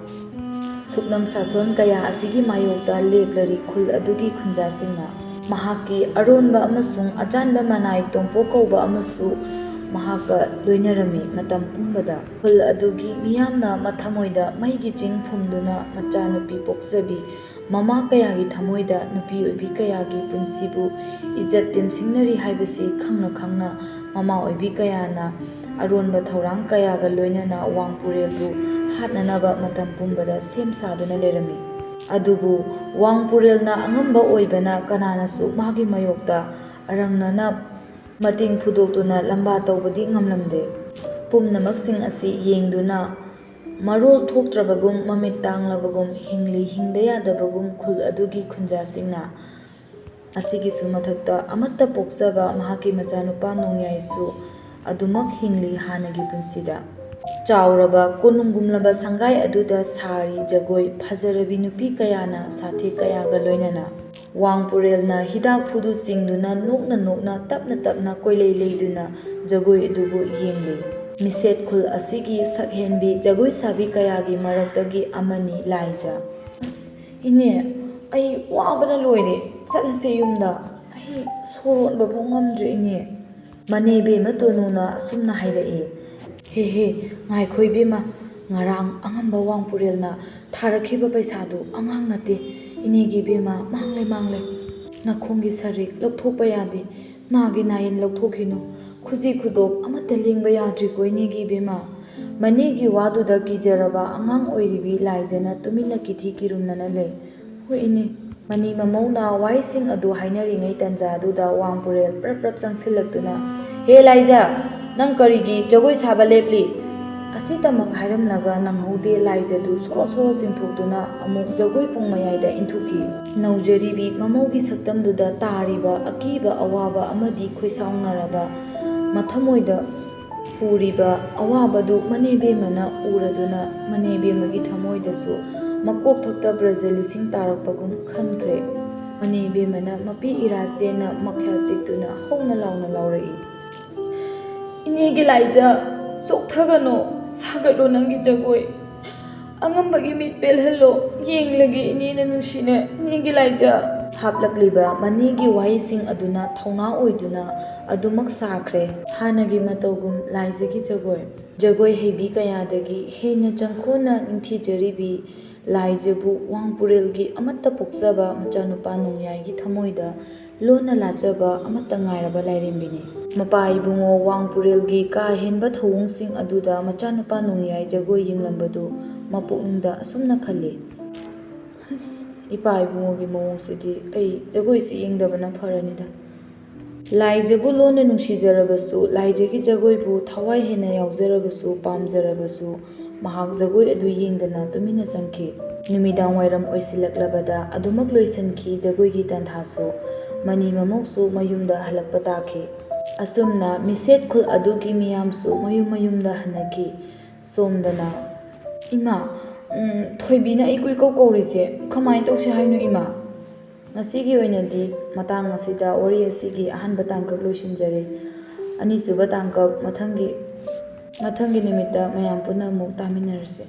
ꯁꯨꯞꯅꯝ ꯁꯥꯁꯣꯟ ꯀꯌꯥ ꯑꯁꯤꯒꯤ ꯃꯥꯌꯣꯛꯇ ꯂꯦꯞꯂꯔꯤ ꯈꯨꯜ ꯑꯗꯨꯒꯤ ꯈꯨꯟꯖꯥꯁꯤꯡꯅ꯫ ꯃꯍꯥꯛꯀꯤ ꯑꯔꯣꯟꯕ ꯑꯃꯁꯨꯡ ꯑꯆꯥꯟꯕ ꯃꯅꯥꯏ ꯇꯣꯝꯄꯣꯛ ꯀꯧꯕ ꯑꯃꯁꯨ ꯃꯍꯥꯛꯀ ꯂꯣꯏꯅꯔꯝꯃꯤ ꯃꯇꯝ ꯄꯨꯝꯕꯗ꯫ ꯈꯨꯜ ꯑꯗꯨꯒꯤ ꯃꯤꯌꯥꯝꯅ ꯃꯊꯃꯣꯏꯗ ꯃꯩꯒꯤ ꯆꯤꯡ ꯐꯨꯝꯗꯨꯅ ꯃꯆꯥꯅꯨꯄꯤ ꯄꯣꯛꯆꯕꯤ, ꯃꯃꯥ ꯀꯌꯥꯒꯤ ꯊꯃꯣꯏꯗ ꯅꯨꯄꯤ ꯑꯣꯏꯕꯤ ꯀꯌꯥꯒꯤ ꯄꯨꯟꯁꯤꯕꯨ ꯏꯖꯠ ꯇꯦꯝꯁꯤꯡꯅꯔꯤ ꯍꯥꯏꯕꯁꯤ ꯈꯪꯅ ꯈꯪꯅ ꯃꯃꯥ ꯑꯣꯏꯕꯤ ꯀꯌꯥꯅ ꯑꯔꯣꯟꯕ ꯊꯧꯔꯥꯡ ꯀꯌꯥꯒ ꯂꯣꯏꯅꯅ ꯋꯥꯡꯄꯨꯔꯦꯜꯕꯨ ꯍꯥꯠꯅꯅꯕ ꯃꯇꯝ ꯄꯨꯝꯕꯗ ꯁꯦꯝ ꯁꯥꯗꯨꯅ ꯂꯩꯔꯝꯃꯤ꯫ ꯑꯗꯨꯕꯨ ꯋꯥꯡꯄꯨꯔꯦꯜꯅ ꯑꯉꯝꯕ ꯑꯣꯏꯕꯅ ꯀꯅꯥꯅꯁꯨ ꯃꯥꯒꯤ ꯃꯥꯌꯣꯛꯇ ꯑꯔꯪꯅꯅ ꯃꯇꯦꯡ ꯐꯨꯗꯣꯛꯇꯨꯅ ꯂꯝꯕꯥ ꯇꯧꯕꯗꯤ ꯉꯝꯂꯝꯗꯦ꯫ ꯄꯨꯝꯅꯃꯛꯁꯤꯡ ꯑꯁꯤ ꯌꯦꯡꯗꯨꯅ ꯃꯔꯣꯜ ꯊꯣꯛꯇ꯭ꯔꯕꯒꯨꯝ ꯃꯃꯤꯠ ꯇꯥꯡꯂꯕꯒꯨꯝ ꯍꯤꯡꯂꯤ ꯍꯤꯡꯗ ꯌꯥꯗꯕꯒꯨꯝ ꯈꯨꯜ ꯑꯗꯨꯒꯤ ꯈꯨꯟꯖꯥꯁꯤꯡꯅ ꯑꯁꯤꯒꯤꯁꯨ ꯃꯊꯛꯇ ꯑꯃꯠꯇ ꯄꯣꯛꯆꯕ ꯃꯍꯥꯛꯀꯤ ꯃꯆꯥꯅꯨꯄꯥ ꯅꯣꯡꯌꯥꯏꯁꯨ ꯑꯗꯨꯃꯛ ꯍꯤꯡꯂꯤ ꯍꯥꯟꯅꯒꯤ ꯄꯨꯟꯁꯤꯗ꯫ ꯆꯥꯎꯔꯕ ꯀꯣꯅꯨꯡꯒꯨꯝꯂꯕ ꯁꯪꯒꯥꯏ ꯑꯗꯨꯗ ꯁꯥꯔꯤ ꯖꯒꯣꯏ ꯐꯖꯔꯕꯤ ꯅꯨꯄꯤ ꯀꯌꯥꯅ ꯁꯥꯊꯦꯛ ꯀꯌꯥꯒ ꯂꯣꯏꯅꯅ ꯋꯥꯡꯄꯨꯔꯦꯜꯅ ꯍꯤꯗꯥꯛ ꯐꯨꯗꯨ ꯆꯤꯡꯗꯨꯅ ꯅꯣꯛꯅ ꯅꯣꯛꯅ ꯇꯞꯅ ꯇꯞꯅ ꯀꯣꯏꯂꯩ ꯂꯩꯗꯨꯅ ꯖꯒꯣꯏ ꯑꯗꯨꯕꯨ ꯌꯦꯡꯂꯤ꯫ ꯃꯤꯁꯦꯠ ꯈꯨꯜ ꯑꯁꯤꯒꯤ ꯁꯛꯍꯦꯟꯕꯤ ꯖꯒꯣꯏ ꯁꯥꯕꯤ ꯀꯌꯥꯒꯤ ꯃꯔꯛꯇꯒꯤ ꯑꯃꯅꯤ ꯂꯥꯏꯖ꯫ "ꯑꯁ ꯏꯅꯦ, ꯑꯩ ꯋꯥꯕꯅ ꯂꯣꯏꯔꯦ, ꯆꯠꯂꯁꯦ ꯌꯨꯝꯗ꯫ ꯑꯩ ꯁꯣꯔ ꯍꯣꯟꯕꯐꯥꯎ ꯉꯝꯗ꯭ꯔꯦ ꯏꯅꯦ", ꯃꯅꯦꯕꯦꯝꯃ ꯇꯣꯅꯨꯅ ꯑꯁꯨꯝꯅ ꯍꯥꯏꯔꯛꯏ꯫ "ꯍꯦ ꯉꯥꯏꯈꯣ ꯏꯕꯦꯝꯃ, ꯉꯔꯥꯡ ꯑꯉꯝꯕ ꯋꯥꯡꯄꯨꯔꯦꯜꯅ ꯊꯥꯔꯛꯈꯤꯕ ꯄꯩꯁꯥꯗꯨ ꯑꯉꯥꯡ ꯅꯠꯇꯦ ꯏꯅꯦꯒꯤ ꯏꯕꯦꯝꯃ, ꯃꯥꯡꯂꯦ꯫ ꯅꯈꯣꯡꯒꯤ ꯁꯔꯤꯛ ꯂꯧꯊꯣꯛꯄ ꯌꯥꯗꯦ, ꯅꯥꯒꯤ ꯅꯥꯏꯌꯦꯟ ꯂꯧꯊꯣꯛꯈꯤꯅꯨ, ꯈꯨꯖꯤ ꯈꯨꯗꯣꯞ ꯑꯃꯠꯇ ꯂꯦꯡꯕ ꯌꯥꯗ꯭ꯔꯤꯀꯣ ꯏꯅꯦꯒꯤ ꯏꯕꯦꯝꯃ", ꯃꯅꯦꯒꯤ ꯋꯥꯗꯨꯗ ꯀꯤꯖꯔꯕ ꯑꯉꯥꯡ ꯑꯣꯏꯔꯤꯕꯤ ꯂꯥꯏꯖꯅ ꯇꯨꯃꯤꯟꯅ ꯀꯤꯊꯤ ꯀꯤꯔꯨꯝꯅꯅ ꯂꯩ꯫ "ꯍꯣꯏ ꯏꯅꯦ", ꯃꯅꯤ ꯃꯃꯧꯅ ꯋꯥꯍꯩꯁꯤꯡ ꯑꯗꯨ ꯍꯥꯏꯅꯔꯤꯉꯩ ꯇꯟꯖꯥꯗꯨꯗ ꯋꯥꯡꯄꯨꯔꯦꯜ ꯄ꯭ꯔꯞ ꯆꯪꯁꯤꯜꯂꯛꯇꯨꯅ "ꯍꯦ ꯂꯥꯏꯖ, ꯅꯪ ꯀꯔꯤꯒꯤ ꯖꯒꯣꯏ ꯁꯥꯕ ꯂꯦꯞꯂꯤ?" ꯑꯁꯤꯇꯃꯛ ꯍꯥꯏꯔꯝꯂꯒ ꯅꯪꯍꯧꯗꯦ ꯂꯥꯏꯖꯗꯨ ꯁꯣꯔꯣ ꯆꯤꯡꯊꯣꯛꯇꯨꯅ ꯑꯃꯨꯛ ꯖꯒꯣꯏ ꯄꯨꯡ ꯃꯌꯥꯏꯗ ꯏꯟꯊꯨꯈꯤ꯫ ꯅꯧꯖꯔꯤꯕꯤ ꯃꯃꯧꯒꯤ ꯁꯛꯇꯝꯗꯨꯗ ꯇꯥꯔꯤꯕ ꯑꯀꯤꯕ ꯑꯋꯥꯕ ꯑꯃꯗꯤ ꯈꯣꯏꯁꯥꯎꯅꯔꯕ ꯃꯊꯃꯣꯏꯗ ꯄꯨꯔꯤꯕ ꯑꯋꯥꯕꯗꯨ ꯃꯅꯦꯕꯦꯝꯃꯅ ꯎꯔꯗꯨꯅ ꯃꯅꯦꯕꯦꯝꯃꯒꯤ ꯊꯃꯣꯏꯗꯁꯨ ꯃꯀꯣꯛꯊꯛꯇ ꯕ꯭ꯔꯖ ꯂꯤꯁꯤꯡ ꯇꯥꯔꯛꯄꯒꯨꯝ ꯈꯟꯈ꯭ꯔꯦ꯫ ꯃꯅꯦꯕꯦꯝꯃꯅ ꯃꯄꯤ ꯏꯔꯥ ꯆꯦꯟꯅ ꯃꯈ꯭ꯌꯥ ꯆꯤꯛꯇꯨꯅ ꯍꯧꯅ ꯂꯥꯎꯅ ꯂꯥꯎꯔꯛꯏ꯫ "ꯏꯅꯦꯒꯤ ꯂꯥꯏꯖ, ꯆꯣꯛꯊꯒꯅꯣ, ꯁꯥꯒꯠꯂꯣ ꯅꯪꯒꯤ ꯖꯒꯣꯏ, ꯑꯉꯝꯕꯒꯤ ꯃꯤꯠ ꯄꯦꯜꯍꯜꯂꯣ, ꯌꯦꯡꯂꯒꯦ ꯏꯅꯦꯅ ꯅꯨꯡꯁꯤꯅ, ꯏꯅꯦꯒꯤ ꯂꯥꯏꯖ", ꯍꯥꯞꯂꯛꯂꯤꯕ ꯃꯅꯦꯒꯤ ꯋꯥꯍꯩꯁꯤꯡ ꯑꯗꯨꯅ ꯊꯧꯅꯥ ꯑꯣꯏꯗꯨꯅ ꯑꯗꯨꯃꯛ ꯁꯥꯈ꯭ꯔꯦ ꯍꯥꯟꯅꯒꯤ ꯃꯇꯧꯒꯨꯝ ꯂꯥꯏꯖꯒꯤ ꯖꯒꯣꯏ꯫ ꯖꯒꯣꯏ ꯍꯩꯕꯤ ꯀꯌꯥꯗꯒꯤ ꯍꯦꯟꯅ ꯆꯪꯈꯣꯟꯅ ꯅꯤꯡꯊꯤꯖꯔꯤꯕꯤ ꯂꯥꯏꯖꯕꯨ ꯋꯥꯡꯄꯨꯔꯦꯜꯒꯤ ꯑꯃꯠꯇ ꯄꯣꯛꯆꯕ ꯃꯆꯥꯅꯨꯄꯥ ꯅꯣꯡꯌꯥꯏꯒꯤ ꯊꯃꯣꯏꯗ ꯂꯣꯟꯅ ꯂꯥꯠꯆꯕ ꯑꯃꯠꯇ ꯉꯥꯏꯔꯕ ꯂꯥꯏꯔꯦꯝꯕꯤꯅꯤ꯫ ꯃꯄꯥ ꯏꯕꯨꯡꯉꯣ ꯋꯥꯡꯄꯨꯔꯦꯜꯒꯤ ꯀꯥ ꯍꯦꯟꯕ ꯊꯧꯑꯣꯡꯁꯤꯡ ꯑꯗꯨꯗ ꯃꯆꯥꯅꯨꯄꯥ ꯅꯣꯡꯌꯥꯏ ꯖꯒꯣꯏ ꯌꯦꯡꯂꯝꯕꯗꯨ ꯃꯄꯨꯛꯅꯤꯡꯗ ꯑꯁꯨꯝꯅ ꯈꯜꯂꯤ꯫ "ꯑꯁ, ꯏꯄꯥ ꯏꯕꯨꯡꯉꯣꯒꯤ ꯃꯑꯣꯡꯁꯤꯗꯤ ꯑꯩ ꯖꯒꯣꯏꯁꯤ ꯌꯦꯡꯗꯕꯅ ꯐꯔꯅꯤꯗ". ꯂꯥꯏꯖꯕꯨ ꯂꯣꯟꯅ ꯅꯨꯡꯁꯤꯖꯔꯕꯁꯨ, ꯂꯥꯏꯖꯒꯤ ꯖꯒꯣꯏꯕꯨ ꯊꯋꯥꯏ ꯍꯦꯟꯅ ꯌꯥꯎꯖꯔꯕꯁꯨ, ꯄꯥꯝꯖꯔꯕꯁꯨ ꯃꯍꯥꯛ ꯖꯒꯣꯏ ꯑꯗꯨ ꯌꯦꯡꯗꯅ ꯇꯨꯃꯤꯟꯅ ꯆꯪꯈꯤ꯫ ꯅꯨꯃꯤꯗꯥꯡꯋꯥꯏꯔꯝ ꯑꯣꯏꯁꯤꯜꯂꯛꯂꯕꯗ ꯑꯗꯨꯃꯛ ꯂꯣꯏꯁꯤꯟꯈꯤ ꯖꯒꯣꯏꯒꯤ ꯇꯥꯟꯊꯥꯁꯨ꯫ ꯃꯅꯤ ꯃꯃꯧꯁꯨ ꯃꯌꯨꯝꯗ ꯍꯜꯂꯛꯄ ꯇꯥꯈꯤ꯫ ꯑꯁꯨꯝꯅ ꯃꯤꯁꯦꯠ ꯈꯨꯜ ꯑꯗꯨꯒꯤ ꯃꯤꯌꯥꯝꯁꯨ ꯃꯌꯨꯝ ꯃꯌꯨꯝꯗ ꯍꯟꯅꯈꯤ꯫ ꯁꯣꯝꯗꯅ "ꯏꯃꯥ, ꯊꯣꯏꯕꯤꯅ ꯑꯩ ꯀꯣꯏꯀꯧ ꯀꯧꯔꯤꯁꯦ ꯀꯃꯥꯏꯅ ꯇꯧꯁꯦ ꯍꯥꯏꯅꯣ ꯏꯃꯥ?" ꯉꯁꯤꯒꯤ ꯑꯣꯏꯅꯗꯤ ꯃꯇꯥꯡ ꯑꯁꯤꯗ ꯋꯥꯔꯤ ꯑꯁꯤꯒꯤ ꯑꯍꯥꯟꯕ ꯇꯥꯡꯀꯛ ꯂꯣꯏꯁꯤꯟꯖꯔꯦ꯫ ꯑꯅꯤꯁꯨꯕ ꯇꯥꯡꯀꯛ ꯃꯊꯪꯒꯤ ꯅꯨꯃꯤꯠꯇ ꯃꯌꯥꯝ ꯄꯨꯟꯅ ꯑꯃꯨꯛ ꯇꯥꯃꯤꯟꯅꯔꯁꯦ꯫